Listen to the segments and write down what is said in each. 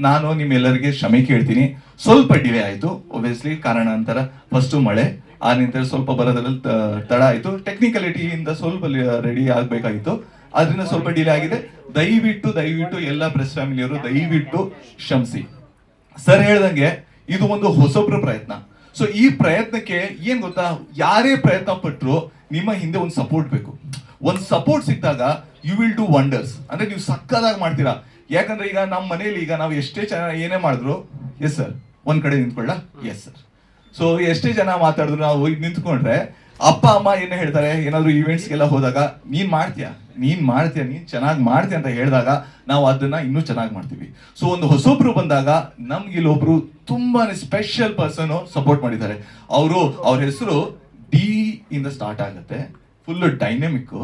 ನಾನು ನಿಮ್ಮೆಲ್ಲರಿಗೆ ಕ್ಷಮೆ ಕೇಳ್ತೀನಿ. ಸ್ವಲ್ಪ ಡಿಲೇ ಆಯಿತು, ಒಬ್ವಿಯಸ್ಲಿ ಕಾರಣಾಂತರ. ಫಸ್ಟು ಮಳೆ, ಆ ನಂತರ ಸ್ವಲ್ಪ ಬರೋದ್ರಲ್ಲಿ ತಡ ಆಯಿತು. ಟೆಕ್ನಿಕಲಿಟಿಯಿಂದ ಸ್ವಲ್ಪ ರೆಡಿ ಆಗಬೇಕಾಗಿತ್ತು, ಅದರಿಂದ ಸ್ವಲ್ಪ ಡಿಲೇ ಆಗಿದೆ. ದಯವಿಟ್ಟು ಎಲ್ಲ ಪ್ರೆಸ್ ಫ್ಯಾಮಿಲಿಯವರು ದಯವಿಟ್ಟು ಕ್ಷಮಿಸಿ. ಸರ್ ಹೇಳ್ದಂಗೆ ಇದು ಒಂದು ಹೊಸಬ್ರ ಪ್ರಯತ್ನ. ಸೊ ಈ ಪ್ರಯತ್ನಕ್ಕೆ ಏನ್ ಗೊತ್ತಾ, ಯಾರೇ ಪ್ರಯತ್ನ ಪಟ್ಟರು ನಿಮ್ಮ ಹಿಂದೆ ಒಂದು ಸಪೋರ್ಟ್ ಬೇಕು. ಒಂದು ಸಪೋರ್ಟ್ ಸಿಕ್ಕಿದಾಗ ಯು ವಿಲ್ ಡೂ ವಂಡರ್ಸ್. ಅಂದ್ರೆ ನೀವು ಸಕ್ಕದಾಗಿ ಮಾಡ್ತೀರಾ. ಯಾಕಂದ್ರೆ ಈಗ ನಮ್ಮ ಮನೇಲಿ ಈಗ ನಾವು ಎಷ್ಟೇ ಚೆನ್ನಾಗಿ ಏನೇ ಮಾಡಿದ್ರು, ಎಸ್ ಸರ್ ಒಂದ್ ಕಡೆ ನಿಂತ್ಕೊಳ್ಳ, ಎಸ್ ಸರ್. ಸೊ ಎಷ್ಟೇ ಜನ ಮಾತಾಡಿದ್ರು ನಾವು ಈಗ ನಿಂತ್ಕೊಂಡ್ರೆ ಅಪ್ಪ ಅಮ್ಮ ಏನೇ ಹೇಳ್ತಾರೆ, ಏನಾದ್ರು ಈವೆಂಟ್ಸ್ಗೆಲ್ಲ ಹೋದಾಗ ನೀನ್ ಚೆನ್ನಾಗಿ ಮಾಡ್ತೀಯ ಅಂತ ಹೇಳಿದಾಗ ನಾವು ಅದನ್ನ ಇನ್ನೂ ಚೆನ್ನಾಗಿ ಮಾಡ್ತೀವಿ. ಸೊ ಒಂದು ಹೊಸೊಬ್ರು ಬಂದಾಗ ನಮ್ಗೆ ಇಲ್ಲೊಬ್ರು ತುಂಬಾನೇ ಸ್ಪೆಷಲ್ ಪರ್ಸನ್ ಸಪೋರ್ಟ್ ಮಾಡಿದ್ದಾರೆ. ಅವ್ರ ಹೆಸರು ಡಿ ಇಂದ ಸ್ಟಾರ್ಟ್ ಆಗುತ್ತೆ. ಫುಲ್ ಡೈನಮಿಕ್,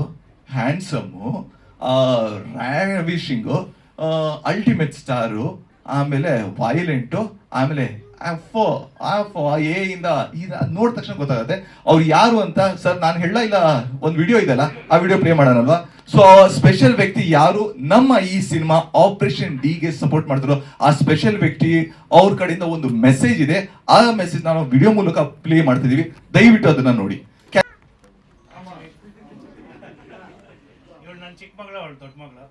ಹ್ಯಾಂಡ್ಸಮ್ಮು, ರ್ಯಾವಿಶಿಂಗು, ಅಲ್ಟಿಮೇಟ್ ಸ್ಟಾರು, ಆಮೇಲೆ ವೈಲೆಂಟು, ಆಮೇಲೆ ಎ ಇಂದ ನೋಡಿದ ತಕ್ಷಣ ಗೊತ್ತಾಗುತ್ತೆ ಅವ್ರು ಯಾರು ಅಂತ. ಸರ್ ನಾನು ಹೇಳ ಇಲ್ಲ, ಒಂದು ವಿಡಿಯೋ ಇದೆಲ್ಲ, ಆ ವಿಡಿಯೋ ಪ್ಲೇ ಮಾಡೋಣಲ್ವಾ? ಸೊ ಸ್ಪೆಷಲ್ ವ್ಯಕ್ತಿ ಯಾರು ನಮ್ಮ ಈ ಸಿನಿಮಾ ಆಪರೇಷನ್ ಡಿಗೆ ಸಪೋರ್ಟ್ ಮಾಡಿದ್ರು, ಆ ಸ್ಪೆಷಲ್ ವ್ಯಕ್ತಿ ಅವ್ರ ಕಡೆಯಿಂದ ಒಂದು ಮೆಸೇಜ್ ಇದೆ. ಆ ಮೆಸೇಜ್ ನಾನು ವಿಡಿಯೋ ಮೂಲಕ ಪ್ಲೇ ಮಾಡ್ತಿದೀವಿ, ದಯವಿಟ್ಟು ಅದನ್ನ ನೋಡಿ. ನನ್ನ ಚಿಕ್ಕ ಮಗಳು, ಅವಳು ದೊಡ್ಡ ಮಗಳು.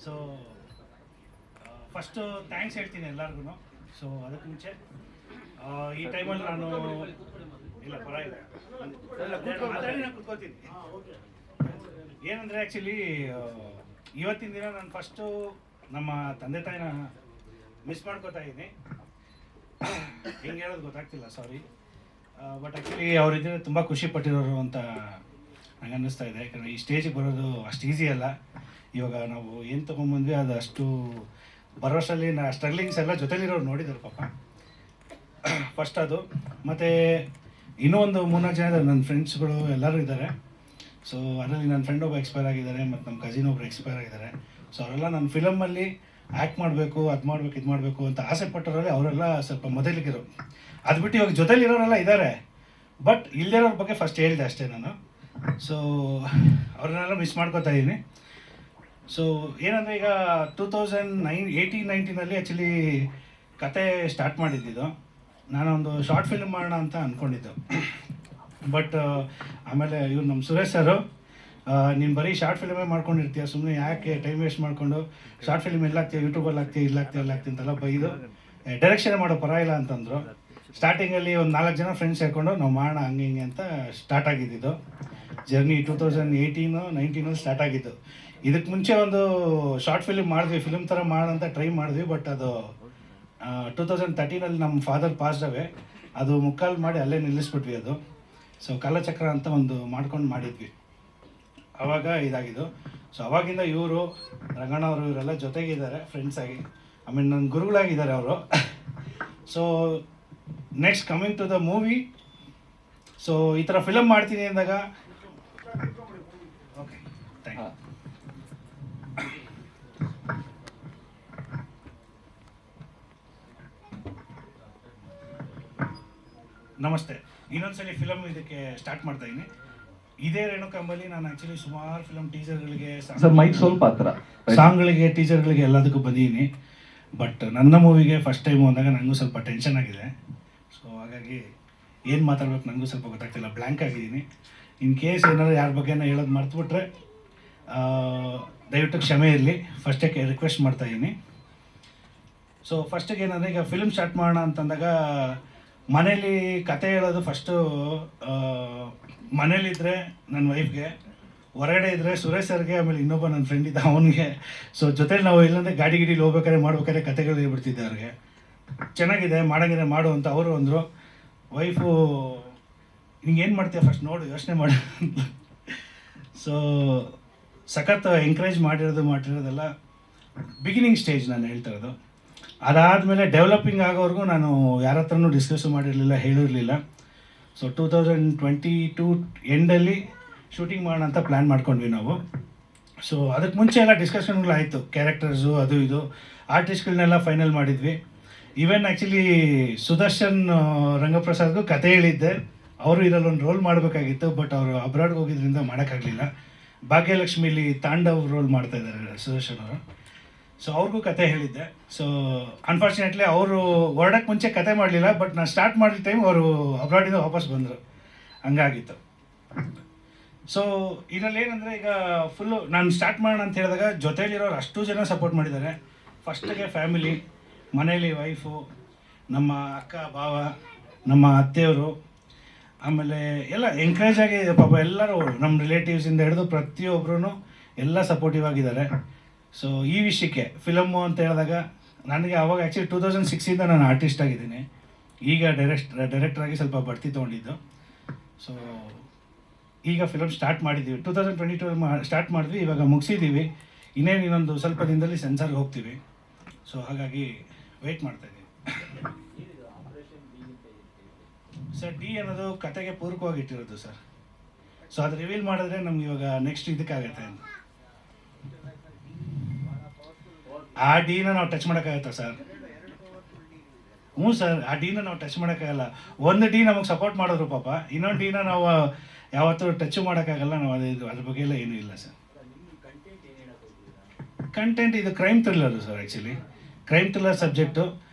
ಸೊ ಫಸ್ಟು ಥ್ಯಾಂಕ್ಸ್ ಹೇಳ್ತೀನಿ ಎಲ್ಲರಿಗೂ. ಸೊ ಅದಕ್ಕೆ ಮುಂಚೆ ಈ ಟೈಮಲ್ಲಿ ನಾನು ಇಲ್ಲ ಪರವಾಗಿಲ್ಲ ಕುತ್ಕೋತೀನಿ. ಏನಂದರೆ ಆ್ಯಕ್ಚುಲಿ ಇವತ್ತಿನ ದಿನ ನಾನು ಫಸ್ಟು ನಮ್ಮ ತಂದೆ ತಾಯಿನ ಮಿಸ್ ಮಾಡ್ಕೋತಾ ಇದ್ದೀನಿ. ಹೆಂಗೆ ಹೇಳೋದು ಗೊತ್ತಾಗ್ತಿಲ್ಲ, ಸಾರಿ. ಬಟ್ ಆ್ಯಕ್ಚುಲಿ ಅವರಿದ್ದರೆ ತುಂಬ ಖುಷಿ ಪಟ್ಟಿರೋರು ಅಂತ ನಂಗೆ ಅನ್ನಿಸ್ತಾ ಇದೆ. ಯಾಕಂದರೆ ಈ ಸ್ಟೇಜಿಗೆ ಬರೋದು ಅಷ್ಟು ಈಸಿ ಅಲ್ಲ. ಇವಾಗ ನಾವು ಏನು ತೊಗೊಂಬಂದ್ವಿ ಅದು ಅಷ್ಟು ಬರೋಷ್ಟರಲ್ಲಿ ಸ್ಟ್ರಗ್ಲಿಂಗ್ಸ್ ಎಲ್ಲ ಜೊತೆಲಿರೋರು ನೋಡಿದ್ದಾರೆ ಪಾಪ. ಫಸ್ಟ್ ಅದು. ಮತ್ತು ಇನ್ನೂ ಒಂದು 3-4 ಜನ ಇದ್ದಾರೆ ನನ್ನ ಫ್ರೆಂಡ್ಸ್ಗಳು, ಎಲ್ಲರೂ ಇದ್ದಾರೆ. ಸೊ ಅದರಲ್ಲಿ ನನ್ನ ಫ್ರೆಂಡ್ ಒಬ್ಬ ಎಕ್ಸ್ಪೈರ್ ಆಗಿದ್ದಾರೆ, ಮತ್ತು ನಮ್ಮ ಕಸಿನ್ ಒಬ್ಬರು ಎಕ್ಸ್ಪೈರ್ ಆಗಿದ್ದಾರೆ. ಸೊ ಅವರೆಲ್ಲ ನನ್ನ ಫಿಲಮಲ್ಲಿ ಆ್ಯಕ್ಟ್ ಮಾಡಬೇಕು, ಇದು ಮಾಡಬೇಕು ಅಂತ ಆಸೆ ಪಟ್ಟವರಲ್ಲಿ ಅವರೆಲ್ಲ ಸ್ವಲ್ಪ ಮೊದಲಿಗಿರೋ. ಅದು ಬಿಟ್ಟು ಇವಾಗ ಜೊತೆಲಿರೋರೆಲ್ಲ ಇದ್ದಾರೆ, ಬಟ್ ಇಲ್ಲದಿರೋರ ಬಗ್ಗೆ ಫಸ್ಟ್ ಹೇಳಿದೆ ಅಷ್ಟೇ ನಾನು. ಸೊ ಅವ್ರನ್ನೆಲ್ಲ ಮಿಸ್ ಮಾಡ್ಕೋತಾ ಇದ್ದೀನಿ. ಸೊ ಏನಂದರೆ ಈಗ 2018-19 ಆ್ಯಕ್ಚುಲಿ ಕತೆ ಸ್ಟಾರ್ಟ್ ಮಾಡಿದ್ದಿದ್ದು. ನಾನೊಂದು ಶಾರ್ಟ್ ಫಿಲ್ಮ್ ಮಾಡೋಣ ಅಂತ ಅಂದ್ಕೊಂಡಿದ್ದು. ಬಟ್ ಆಮೇಲೆ ಇವ್ರು ನಮ್ಮ ಸುರೇಶ್ ಸರು, ನೀನು ಬರೀ ಶಾರ್ಟ್ ಫಿಲ್ಮೇ ಮಾಡ್ಕೊಂಡಿರ್ತೀಯ, ಸುಮ್ಮನೆ ಯಾಕೆ ಟೈಮ್ ವೇಸ್ಟ್ ಮಾಡಿಕೊಂಡು ಶಾರ್ಟ್ ಫಿಲ್ಮ್ ಎಲ್ಲಾಗ್ತೀಯ, ಯೂಟ್ಯೂಬಲ್ಲಿ ಆಗ್ತೀಯ, ಇಲ್ಲಾಗ್ತೀಯ ಅಂತೆಲ್ಲ ಬೈದು ಡೈರೆಕ್ಷನ್ ಮಾಡೋ ಪರವಾಗಿಲ್ಲ ಅಂತಂದರು. ಸ್ಟಾರ್ಟಿಂಗಲ್ಲಿ ಒಂದು 4 ಜನ ಫ್ರೆಂಡ್ಸ್ ಸೇರಿಕೊಂಡು ನಾವು ಮಾಡೋಣ ಹಂಗೆ ಅಂತ ಸ್ಟಾರ್ಟ್ ಆಗಿದ್ದು ಜರ್ನಿ. 2018-19 ಸ್ಟಾರ್ಟ್ ಆಗಿದ್ದು. ಇದಕ್ಕೆ ಮುಂಚೆ ಒಂದು ಶಾರ್ಟ್ ಫಿಲ್ಮ್ ಮಾಡಿದ್ವಿ, ಫಿಲ್ಮ್ ಥರ ಮಾಡೋಂತ ಟ್ರೈ ಮಾಡಿದ್ವಿ. ಬಟ್ ಅದು 2013 ನಮ್ಮ ಫಾದರ್ ಪಾಸ್ಡ್ ಅವೇ, ಅದು ಮುಕ್ಕಾಲು ಮಾಡಿ ಅಲ್ಲೇ ನಿಲ್ಲಿಸ್ಬಿಟ್ವಿ ಅದು. ಸೊ ಕಾಲಚಕ್ರ ಅಂತ ಒಂದು ಮಾಡ್ಕೊಂಡು ಮಾಡಿದ್ವಿ, ಆವಾಗ ಇದಾಗಿದ್ದು. ಸೊ ಅವಾಗಿಂದ ಇವರು ರಂಗಣ್ಣ ಅವರು ಇವರೆಲ್ಲ ಜೊತೆಗಿದ್ದಾರೆ ಫ್ರೆಂಡ್ಸ್ ಆಗಿ, ಆಮೇಲೆ ನನ್ನ ಗುರುಗಳಾಗಿದ್ದಾರೆ ಅವರು. So next coming to the movie. So ಈ ಥರ ಫಿಲಮ್ ಮಾಡ್ತೀನಿ ಅಂದಾಗ ಓಕೆ ಥ್ಯಾಂಕ್ ಯು. ನಮಸ್ತೆ. ಇನ್ನೊಂದ್ಸಲಿ ಫಿಲಮ್ ಇದಕ್ಕೆ ಸ್ಟಾರ್ಟ್ ಮಾಡ್ತಾ ಇದ್ದೀನಿ. ಇದೇ ರೇಣುಕಾಂಬಲ್ಲಿ ನಾನು ಆ್ಯಕ್ಚುಲಿ ಸುಮಾರು ಫಿಲಮ್ ಟೀಸರ್ಗಳಿಗೆ, ಸಾಂಗ್ಗಳಿಗೆ, ಟೀಸರ್ಗಳಿಗೆ ಎಲ್ಲದಕ್ಕೂ ಬಂದಿದ್ದೀನಿ. ಬಟ್ ನನ್ನ ಮೂವಿಗೆ ಫಸ್ಟ್ ಟೈಮು ಅಂದಾಗ ನನಗೂ ಸ್ವಲ್ಪ ಟೆನ್ಷನ್ ಆಗಿದೆ. ಸೊ ಹಾಗಾಗಿ ಏನು ಮಾತಾಡ್ಬೇಕು ನನಗೂ ಸ್ವಲ್ಪ ಗೊತ್ತಾಗ್ತಿಲ್ಲ, ಬ್ಲ್ಯಾಂಕ್ ಆಗಿದ್ದೀನಿ. ಇನ್ ಕೇಸ್ ಏನಾದ್ರು ಯಾರ ಬಗ್ಗೆನ ಹೇಳೋದು ಮರ್ತುಬಿಟ್ರೆ ದಯವಿಟ್ಟು ಕ್ಷಮೆ ಇರಲಿ. ಫಸ್ಟಕ್ಕೆ ರಿಕ್ವೆಸ್ಟ್ ಮಾಡ್ತಾಯಿದ್ದೀನಿ. ಸೊ ಫಸ್ಟಿಗೆ ಏನಂದರೆ, ಈಗ ಫಿಲ್ಮ್ ಸ್ಟಾರ್ಟ್ ಮಾಡೋಣ ಅಂತಂದಾಗ ಮನೇಲಿ ಕತೆ ಹೇಳೋದು ಫಸ್ಟು ಮನೇಲಿದ್ದರೆ ನನ್ನ ವೈಫ್ಗೆ, ಹೊರಗಡೆ ಇದ್ದರೆ ಸುರೇಶ್ ಸರ್ಗೆ, ಆಮೇಲೆ ಇನ್ನೊಬ್ಬ ನನ್ನ ಫ್ರೆಂಡ್ ಇದ್ದ ಅವನಿಗೆ. ಸೊ ಜೊತೆಲಿ ನಾವು ಇಲ್ಲಂದರೆ ಗಾಡಿಗಿಡೀಲಿ ಹೋಗ್ಬೇಕಾದ್ರೆ ಕತೆಗಳು ಹೇಳ್ಬಿಡ್ತಿದ್ದೆ ಅವ್ರಿಗೆ. ಚೆನ್ನಾಗಿದೆ ಮಾಡಂಗಿದೆ ಮಾಡು ಅಂತ ಅವರು ಅಂದರು. ವೈಫು ಹಿಂಗೆ ಏನು ಮಾಡ್ತೀಯ ಫಸ್ಟ್ ನೋಡು, ಯೋಚನೆ ಮಾಡು ಅಂತ. ಸೊ ಸಖತ್ ಎಂಕರೇಜ್ ಮಾಡಿರೋದೆಲ್ಲ ಬಿಗಿನಿಂಗ್ ಸ್ಟೇಜ್ ನಾನು ಹೇಳ್ತಾ ಇರೋದು. ಅದಾದಮೇಲೆ ಡೆವಲಪಿಂಗ್ ಆಗೋವರೆಗೂ ನಾನು ಯಾರ ಹತ್ರನೂ ಡಿಸ್ಕಸ್ ಮಾಡಿರಲಿಲ್ಲ, ಹೇಳಿರಲಿಲ್ಲ. ಸೊ 2022 ಎಂಡಲ್ಲಿ ಶೂಟಿಂಗ್ ಮಾಡೋಣ ಅಂತ ಪ್ಲ್ಯಾನ್ ಮಾಡ್ಕೊಂಡ್ವಿ ನಾವು. ಸೊ ಅದಕ್ಕೆ ಮುಂಚೆ ಎಲ್ಲ ಡಿಸ್ಕಷನ್ಗಳಾಯಿತು, ಕ್ಯಾರೆಕ್ಟರ್ಸು ಅದು ಇದು, ಆರ್ಟಿಸ್ಟ್ಗಳನ್ನೆಲ್ಲ ಫೈನಲ್ ಮಾಡಿದ್ವಿ. ಈವನ್ ಆ್ಯಕ್ಚುಲಿ ಸುದರ್ಶನ್ ರಂಗಪ್ರಸಾದ್ಗೂ ಕತೆ ಹೇಳಿದ್ದೆ, ಅವರು ಇದರಲ್ಲಿ ಒಂದು ರೋಲ್ ಮಾಡಬೇಕಾಗಿತ್ತು. ಬಟ್ ಅವರು ಅಬ್ರಾಡ್ಗೆ ಹೋಗಿದ್ರಿಂದ ಮಾಡೋಕ್ಕಾಗಲಿಲ್ಲ. ಭಾಗ್ಯಲಕ್ಷ್ಮಿಲಿ ತಾಂಡವ್ ರೋಲ್ ಮಾಡ್ತಾಯಿದ್ದಾರೆ ಸುದರ್ಶನ್ ಅವರು. ಸೊ ಅವ್ರಿಗೂ ಕತೆ ಹೇಳಿದ್ದೆ. ಸೊ ಅನ್ಫಾರ್ಚುನೇಟ್ಲಿ ಅವರು ಹೊರಡಕ್ಕೆ ಮುಂಚೆ ಕತೆ ಮಾಡಲಿಲ್ಲ, ಬಟ್ ನಾನು ಸ್ಟಾರ್ಟ್ ಮಾಡಿದ ಟೈಮ್ ಅವರು ಅಬ್ರಾಡಿಂದ ವಾಪಸ್ ಬಂದರು, ಹಂಗಾಗಿತ್ತು. ಸೊ ಇದರಲ್ಲಿ ಏನಂದರೆ ಈಗ ಫುಲ್ಲು ನಾನು ಸ್ಟಾರ್ಟ್ ಮಾಡೋಣ ಅಂತ ಹೇಳಿದಾಗ ಜೊತೆಲಿರೋರು ಅಷ್ಟು ಜನ ಸಪೋರ್ಟ್ ಮಾಡಿದ್ದಾರೆ. ಫಸ್ಟಿಗೆ ಫ್ಯಾಮಿಲಿ, ಮನೇಲಿ ವೈಫು, ನಮ್ಮ ಅಕ್ಕ ಭಾವ, ನಮ್ಮ ಅತ್ತೆಯವರು, ಆಮೇಲೆ ಎಲ್ಲ ಎಂಕರೇಜ್ ಆಗಿ ಪಾಪ ಎಲ್ಲರೂ ನಮ್ಮ ರಿಲೇಟಿವ್ಸಿಂದ ಹಿಡಿದು ಪ್ರತಿಯೊಬ್ಬರೂ ಎಲ್ಲ ಸಪೋರ್ಟಿವ್ ಆಗಿದ್ದಾರೆ. ಸೊ ಈ ವಿಷಯಕ್ಕೆ ಫಿಲಮ್ಮು ಅಂತ ಹೇಳಿದಾಗ ನನಗೆ ಆವಾಗ ಆ್ಯಕ್ಚುಲಿ 2006ಇಂದ ನಾನು ಆರ್ಟಿಸ್ಟ್ ಆಗಿದ್ದೀನಿ. ಈಗ ಡೈರೆಕ್ಟ್ರಾಗಿ ಸ್ವಲ್ಪ ಬಡ್ತಿ ತೊಗೊಂಡಿದ್ದು. ಸೊ ಈಗ ಫಿಲಮ್ ಸ್ಟಾರ್ಟ್ ಮಾಡಿದ್ದೀವಿ, 2022 ಸ್ಟಾರ್ಟ್ ಮಾಡಿದ್ವಿ, ಇವಾಗ ಮುಗಿಸಿದ್ದೀವಿ. ಇನ್ನೊಂದು ಸ್ವಲ್ಪ ದಿನದಲ್ಲಿ ಸೆನ್ಸಾರ್ಗೆ ಹೋಗ್ತೀವಿ. ಸೊ ಹಾಗಾಗಿ ವೆಯ್ಟ್ ಮಾಡ್ತಾಯಿದ್ದೀವಿ. ಸರ್ ಡಿ ಅನ್ನೋದು ಕತೆಗೆ ಪೂರಕವಾಗಿ ಇಟ್ಟಿರೋದು ಸರ್. ಸೊ ಅದು ರಿವೀಲ್ ಮಾಡಿದ್ರೆ ನಮ್ಗೆ ಇವಾಗ ನೆಕ್ಸ್ಟ್ ಇದಕ್ಕಾಗತ್ತೆ. ಆ ಡಿನ ನಾವು ಟಚ್ ಮಾಡೋಕ್ಕಾಗತ್ತಾ ಸರ್? ಹ್ಞೂ ಸರ್, ಆ ಡಿನ ನಾವು ಟಚ್ ಮಾಡೋಕ್ಕಾಗಲ್ಲ. ಒಂದು ಡಿ ನಮಗೆ ಸಪೋರ್ಟ್ ಮಾಡಿದ್ರು ಪಾಪ, ಇನ್ನೊಂದು ಡಿನ ನಾವು ಯಾವತ್ತೂ ಟಚ್ ಮಾಡೋಕ್ಕಾಗಲ್ಲ. ನಾವು ಅದ್ರ ಬಗ್ಗೆ ಎಲ್ಲ ಏನೂ ಇಲ್ಲ ಸರ್. ಕಂಟೆಂಟ್ ಇದು crime thriller sir. Actually crime thriller subject.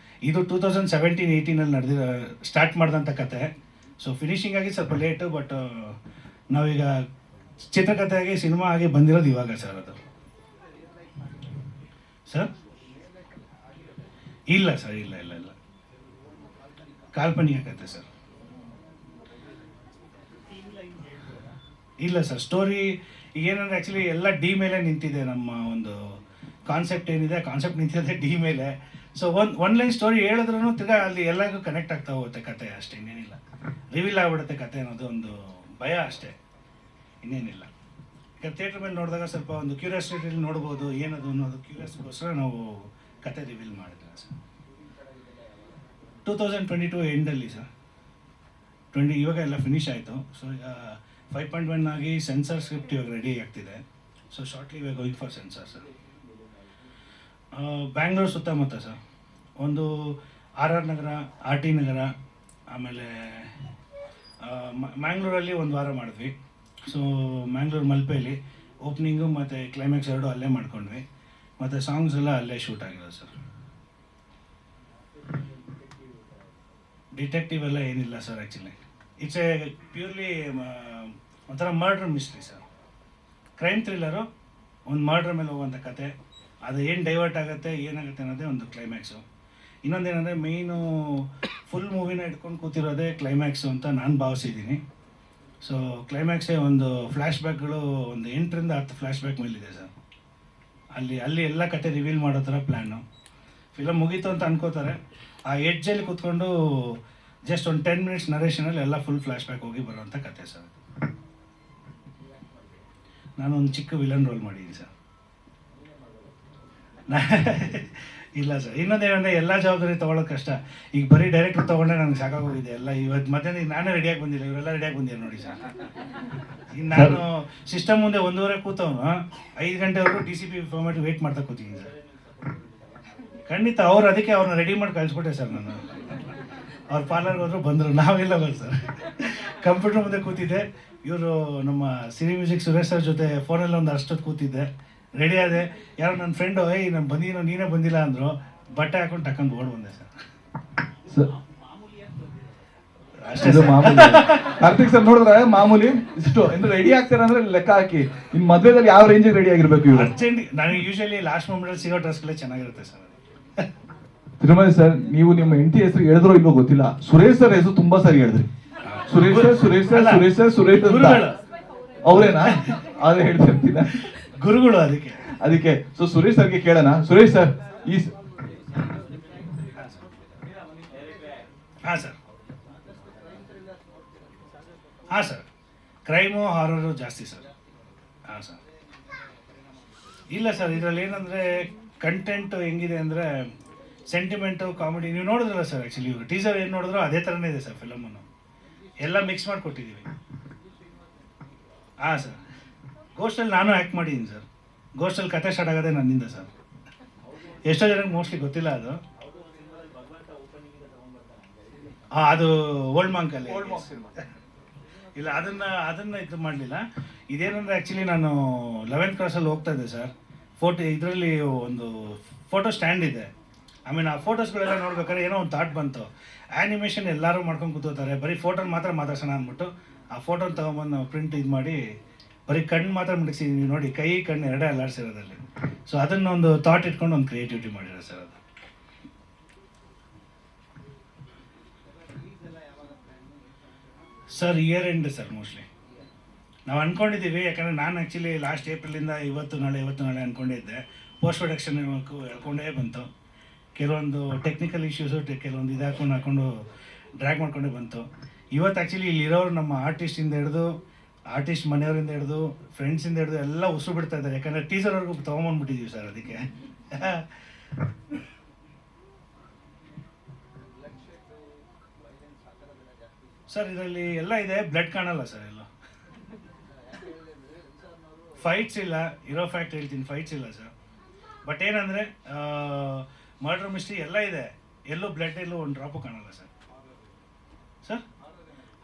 ಇದು 2017-18 ನಡೆದಿರೋ ಸ್ಟಾರ್ಟ್ ಮಾಡಿದಂಥ ಕತೆ. ಸೊ ಫಿನಿಶಿಂಗ್ ಆಗಿ ಸ್ವಲ್ಪ ಲೇಟು, ಬಟ್ ನಾವೀಗ ಚಿತ್ರಕಥೆಯಾಗಿ ಸಿನಿಮಾ ಆಗಿ ಬಂದಿರೋದು ಇವಾಗ ಸರ್. ಅದು ಸರ್ ಇಲ್ಲ ಸರ್, ಇಲ್ಲ ಇಲ್ಲ ಇಲ್ಲ, ಕಾಲ್ಪನಿಕ ಕತೆ ಸರ್. ಇಲ್ಲ ಸರ್, ಸ್ಟೋರಿ ಏನಂದರೆ ಆ್ಯಕ್ಚುಲಿ ಎಲ್ಲ ಡಿ ಮೇಲೆ ನಿಂತಿದೆ. ನಮ್ಮ ಒಂದು ಕಾನ್ಸೆಪ್ಟ್ ಏನಿದೆ, ಕಾನ್ಸೆಪ್ಟ್ ನಿಂತಿದೆ ಡಿ ಮೇಲೆ. ಸೊ ಒನ್ ಲೈನ್ ಸ್ಟೋರಿ ಹೇಳಿದ್ರೂ ತಿರ್ಗಾ ಅಲ್ಲಿ ಎಲ್ಲರಿಗೂ ಕನೆಕ್ಟ್ ಆಗ್ತಾ ಹೋಗುತ್ತೆ ಕತೆ, ಅಷ್ಟೇ, ಇನ್ನೇನಿಲ್ಲ. ರಿವೀಲ್ ಆಗಿಬಿಡುತ್ತೆ ಕತೆ ಅನ್ನೋದು ಒಂದು ಭಯ ಅಷ್ಟೇ, ಇನ್ನೇನಿಲ್ಲ. ಯಾಕಂದ್ರೆ ಥಿಯೇಟ್ರ್ ಮೇಲೆ ನೋಡಿದಾಗ ಸ್ವಲ್ಪ ಒಂದು ಕ್ಯೂರಿಯಾಸಿಟಿಲಿ ನೋಡ್ಬೋದು ಏನದು ಅನ್ನೋದು ಕ್ಯೂರಿಯಾಸಿಗೋಸ್ಕರ ನಾವು ಕತೆ ರಿವೀಲ್ ಮಾಡಿದ್ವಿ ಸರ್. 2022 ಎಂಡಲ್ಲಿ ಸರ್, ಇವಾಗ ಎಲ್ಲ ಫಿನಿಶ್ ಆಯಿತು. ಸೊ ಈಗ 5.1 ಆಗಿ ಸೆನ್ಸಾರ್ ಸ್ಕ್ರಿಪ್ಟ್ ಇವಾಗ ರೆಡಿ ಆಗ್ತಿದೆ. ಸೊ ಶಾರ್ಟ್ಲಿ ಇವಾಗ going for censor sir. Bangalore ಸುತ್ತಮುತ್ತ ಸರ್, ಒಂದು RR ನಗರ, RT ನಗರ, ಆಮೇಲೆ ಮ್ಯಾಂಗ್ಳೂರಲ್ಲಿ ಒಂದು ವಾರ ಮಾಡಿದ್ವಿ. ಸೊ ಮ್ಯಾಂಗ್ಳೂರು ಮಲ್ಪೆಯಲ್ಲಿ ಓಪನಿಂಗು ಮತ್ತು ಕ್ಲೈಮ್ಯಾಕ್ಸ್ ಎರಡು ಅಲ್ಲೇ ಮಾಡ್ಕೊಂಡ್ವಿ. ಮತ್ತು ಸಾಂಗ್ಸ್ ಎಲ್ಲ ಅಲ್ಲೇ ಶೂಟ್ ಆಗಿರೋದು ಸರ್. ಡಿಟೆಕ್ಟಿವ್ ಎಲ್ಲ ಏನಿಲ್ಲ sir. Actually it's a purely ಒಂಥರ murder mystery sir. Crime thriller, ಒಂದು ಮರ್ಡ್ರ್ ಮೇಲೆ ಹೋಗುವಂಥ ಕತೆ. ಅದು ಏನು ಡೈವರ್ಟ್ ಆಗುತ್ತೆ, ಏನಾಗುತ್ತೆ ಅನ್ನೋದೇ ಒಂದು ಕ್ಲೈಮ್ಯಾಕ್ಸು. ಇನ್ನೊಂದೇನೆಂದರೆ ಮೇಯ್ನು ಫುಲ್ ಮೂವಿನ ಇಟ್ಕೊಂಡು ಕೂತಿರೋದೇ ಕ್ಲೈಮ್ಯಾಕ್ಸು ಅಂತ ನಾನು ಭಾವಿಸಿದ್ದೀನಿ. ಸೊ ಕ್ಲೈಮ್ಯಾಕ್ಸೇ ಒಂದು ಫ್ಲ್ಯಾಶ್ ಬ್ಯಾಕ್ಗಳು ಒಂದು 8ರಿಂದ 10 ಫ್ಲ್ಯಾಶ್ ಬ್ಯಾಕ್ ಮೇಲಿದೆ ಸರ್. ಅಲ್ಲಿ ಎಲ್ಲ ಕತೆ ರಿವೀಲ್ ಮಾಡೋ ಥರ ಪ್ಲ್ಯಾನು. ಫಿಲಮ್ ಮುಗೀತು ಅಂತ ಅನ್ಕೋತಾರೆ, ಆ ಎಡ್ಜಲ್ಲಿ ಕೂತ್ಕೊಂಡು ಜಸ್ಟ್ ಒಂದು 10 ಮಿನಿಟ್ಸ್ ನರೇಷನಲ್ಲಿ ಎಲ್ಲ ಫುಲ್ ಫ್ಲ್ಯಾಶ್ ಬ್ಯಾಕ್ ಹೋಗಿ ಬರೋವಂಥ ಕತೆ ಸರ್. ನಾನೊಂದು ಚಿಕ್ಕ ವಿಲನ್ ರೋಲ್ ಮಾಡಿದ್ದೀನಿ ಸರ್. ಇಲ್ಲ ಸರ್, ಇನ್ನೊಂದೇನಂದರೆ ಎಲ್ಲ ಜವಾಬ್ದಾರಿ ತೊಗೊಳೋದು ಕಷ್ಟ. ಈಗ ಬರೀ ಡೈರೆಕ್ಟ್ರ್ ತೊಗೊಂಡೆ ನನಗೆ ಸಾಕಾಗೋಗಿದೆ ಎಲ್ಲ. ಇವತ್ತು ಮಧ್ಯಾಹ್ನ ನಾನೇ ರೆಡಿಯಾಗಿ ಬಂದಿಲ್ಲ, ಇವರೆಲ್ಲ ರೆಡಿಯಾಗಿ ಬಂದಿಲ್ಲ ನೋಡಿ ಸರ್. ಈಗ ನಾನು ಸಿಸ್ಟಮ್ ಮುಂದೆ 1:30 ಕೂತವನು 5 ಗಂಟೆವರೆಗೂ DCP ಫಾರ್ಮ್ಯಾಟ್ ವೆಯ್ಟ್ ಮಾಡ್ತಾ ಕೂತಿದ್ದೀನಿ ಸರ್. ಖಂಡಿತ ಅದಕ್ಕೆ ಅವ್ರನ್ನ ರೆಡಿ ಮಾಡಿ ಕಳಿಸ್ಬಿಟ್ಟೆ ಸರ್ ನಾನು. ಅವ್ರ ಪಾರ್ಲರ್ಗೆ ಹೋದ್ರು, ಬಂದರು, ನಾವೆಲ್ಲ ಬಂದು ಸರ್. ಕಂಪ್ಯೂಟರ್ ಮುಂದೆ ಕೂತಿದ್ದೆ. ಇವರು ನಮ್ಮ ಸಿರಿ ಮ್ಯೂಸಿಕ್ ಸುರೇಶ್ ಸರ್ ಜೊತೆ ಫೋನಲ್ಲಿ ಒಂದು ಅಷ್ಟೊತ್ತು ಕೂತಿದ್ದೆ. ರೆಡಿ ಆದೆ, ಯಾರೋ ನನ್ನ ಫ್ರೆಂಡು ನಾನು ಬಂದಿನೋ ನೀನೇ ಬಂದಿಲ್ಲ ಅಂದರು. ಬಟ್ಟೆ ಹಾಕೊಂಡು ಟಕ್ಕಂದು ಓಡ್ ಬಂದೆ ಸರ್. ಅಷ್ಟೇ ಇದು ಮಾಮೂಲಿ. ಕಾರ್ತಿಕ್ ಸರ್ ನೋಡಿದ್ರೆ ಮಾಮೂಲಿ ಇಷ್ಟು ಅಂದ್ರೆ ರೆಡಿ ಆಗ್ತಾರೆ ಅಂದ್ರೆ ಲೆಕ್ಕ ಹಾಕಿ ಇನ್ ಮದ್ವೆದಲ್ಲಿ ಯಾವ ರೇಂಜಿಗೆ ರೆಡಿ ಆಗಿರ್ಬೇಕು ಇವರು. ಅರ್ಜೆಂಟ್ ನನಗೆ ಯೂಶಲಿ ಲಾಸ್ಟ್ ಮೂಮೆಂಟಲ್ಲಿ ಸಿಗೋ ಡ್ರೆಸ್ಗಳೇ ಚೆನ್ನಾಗಿರುತ್ತೆ ಸರ್. ತಿರುಮಲ ಸರ್, ನೀವು ನಿಮ್ಮ ಹೆಂಡತಿ ಹೆಸರು ಹೇಳಿದ್ರೋ ಇಲ್ಲೋ ಗೊತ್ತಿಲ್ಲ, ಸುರೇಶ್ ಸರ್ ಹೆಸರು ತುಂಬಾ ಸರಿ ಹೇಳಿದ್ರಿ. Suresh sir Suresh sir Suresh sir Suresh ಅಂತ ಅವ್ರೇನಾ? ಅದೇ ಹೇಳ್ತಿರ್ತೀನ ಗುರುಗಳು. ಅದಕ್ಕೆ ಸೊ ಸುರೇಶ್ ಸರ್ಗೆ ಕೇಳೋಣ. ಸುರೇಶ್ ಸರ್, ಈ ಹಾಂ ಸರ್, ಕ್ರೈಮು ಹಾರರು ಜಾಸ್ತಿ ಸರ್. ಹಾಂ ಸರ್. ಇಲ್ಲ ಸರ್, ಇದರಲ್ಲಿ ಏನಂದರೆ ಕಂಟೆಂಟು ಹೆಂಗಿದೆ ಅಂದರೆ ಸೆಂಟಿಮೆಂಟು, ಕಾಮಿಡಿ. ನೀವು ನೋಡಿದ್ರಲ್ಲ ಸರ್, ಆ್ಯಕ್ಚುಲಿ ಇವಾಗ ಟೀಸರ್ ಏನು ನೋಡಿದ್ರು ಅದೇ ಥರನೇ ಇದೆ ಸರ್. ಫಿಲಮನ್ನು ಎಲ್ಲ ಮಿಕ್ಸ್ ಮಾಡಿ ಕೊಟ್ಟಿದ್ದೀವಿ. ಹಾಂ ಸರ್, ಗೋಸ್ಟಲ್ಲಿ ನಾನು ಆ್ಯಕ್ಟ್ ಮಾಡಿದ್ದೀನಿ ಸರ್. ಗೋಸ್ಟಲ್ಲಿ ಕತೆ ಸ್ಟಾರ್ಟ್ ಆಗೋದೇ ನನ್ನಿಂದ ಸರ್. ಎಷ್ಟೋ ಜನಕ್ಕೆ ಮೋಸ್ಟ್ಲಿ ಗೊತ್ತಿಲ್ಲ ಅದು. ಹಾಂ, ಅದು ಓಲ್ಡ್ ಮಾಂಕಲ್ಲಿ ಇಲ್ಲ, ಅದನ್ನು ಇದು ಮಾಡಲಿಲ್ಲ. ಇದೇನಂದರೆ ಆ್ಯಕ್ಚುಲಿ ನಾನು 11th ಕ್ರಾಸಲ್ಲಿ ಹೋಗ್ತಾ ಇದ್ದೆ ಸರ್. ಇದರಲ್ಲಿ ಒಂದು ಫೋಟೋ ಸ್ಟ್ಯಾಂಡ್ ಇದೆ. ಆಮೇಲೆ ಆ ಫೋಟೋಸ್ಗಳೆಲ್ಲ ನೋಡ್ಬೇಕಾದ್ರೆ ಏನೋ ಒಂದು ಥಾಟ್ ಬಂತು, ಆ್ಯನಿಮೇಷನ್ ಎಲ್ಲರೂ ಮಾಡ್ಕೊಂಡು ಕೂತ್ಕೋತಾರೆ, ಬರೀ ಫೋಟೋನ ಮಾತ್ರ ಮಾತಾಡ್ಸೋಣ ಅಂದ್ಬಿಟ್ಟು ಆ ಫೋಟೋನ ತೊಗೊಂಬಂದು ನಾವು ಪ್ರಿಂಟ್ ಇದು ಮಾಡಿ ಬರೀ ಕಣ್ಣು ಮಾತ್ರ ಮುಡಿಸಿದ್ವಿ. ನೀವು ನೋಡಿ, ಕೈ ಕಣ್ಣು ಎರಡೇ ಅಲ್ಲಾಡ್ಸಿರೋದಲ್ಲಿ. ಸೊ ಅದನ್ನೊಂದು ಥಾಟ್ ಇಟ್ಕೊಂಡು ಒಂದು ಕ್ರಿಯೇಟಿವಿಟಿ ಮಾಡಿರೋ ಸರ್ ಅದು. Sir year end sir mostly ನಾವು ಅಂದ್ಕೊಂಡಿದ್ದೀವಿ. ಯಾಕಂದರೆ ನಾನು ಆ್ಯಕ್ಚುಲಿ ಲಾಸ್ಟ್ ಏಪ್ರಿಲಿಂದ ಇವತ್ತು ನಾಳೆ ಅಂದ್ಕೊಂಡಿದ್ದೆ. ಪೋಸ್ಟ್ ಪ್ರೊಡಕ್ಷನ್ ಹೇಳ್ಕೊಂಡೇ ಬಂತು. ಕೆಲವೊಂದು ಟೆಕ್ನಿಕಲ್ ಇಶ್ಯೂಸು ಕೆಲವೊಂದು ಹಾಕೊಂಡು ಡ್ರ್ಯಾಗ್ ಮಾಡ್ಕೊಂಡೇ ಬಂತು. ಇವತ್ತು ಆ್ಯಕ್ಚುಲಿ ಇಲ್ಲಿರೋರು ನಮ್ಮ ಆರ್ಟಿಸ್ಟಿಂದ ಹಿಡಿದು, ಆರ್ಟಿಸ್ಟ್ ಮನೆಯವರಿಂದ ಹಿಡಿದು, ಫ್ರೆಂಡ್ಸಿಂದ ಹಿಡಿದು ಎಲ್ಲ ಉಸಿರು ಬಿಡ್ತಾ ಇದ್ದಾರೆ. ಯಾಕಂದರೆ ಟೀಸರ್ವರೆಗೂ ತೊಗೊಂಬಂದ್ಬಿಟ್ಟಿದ್ದೀವಿ ಸರ್. ಅದಕ್ಕೆ ಸರ್ ಇದರಲ್ಲಿ ಎಲ್ಲ ಇದೆ, ಬ್ಲಡ್ ಕಾಣಲ್ಲ ಸರ್. ಎಲ್ಲ ಫೈಟ್ಸ್ ಇಲ್ಲ, ಇರೋ ಫ್ಯಾಕ್ಟ್ ಹೇಳ್ತೀನಿ, ಫೈಟ್ಸ್ ಇಲ್ಲ ಸರ್. ಬಟ್ ಏನಂದರೆ ಮರ್ಡರ್ ಮಿಸ್ಟ್ರಿ ಎಲ್ಲ ಇದೆ, ಎಲ್ಲೂ ಬ್ಲಡ್ ಎಲ್ಲೂ ಒಂದು ಡ್ರಾಪು ಕಾಣಲ್ಲ ಸರ್. ಸರ್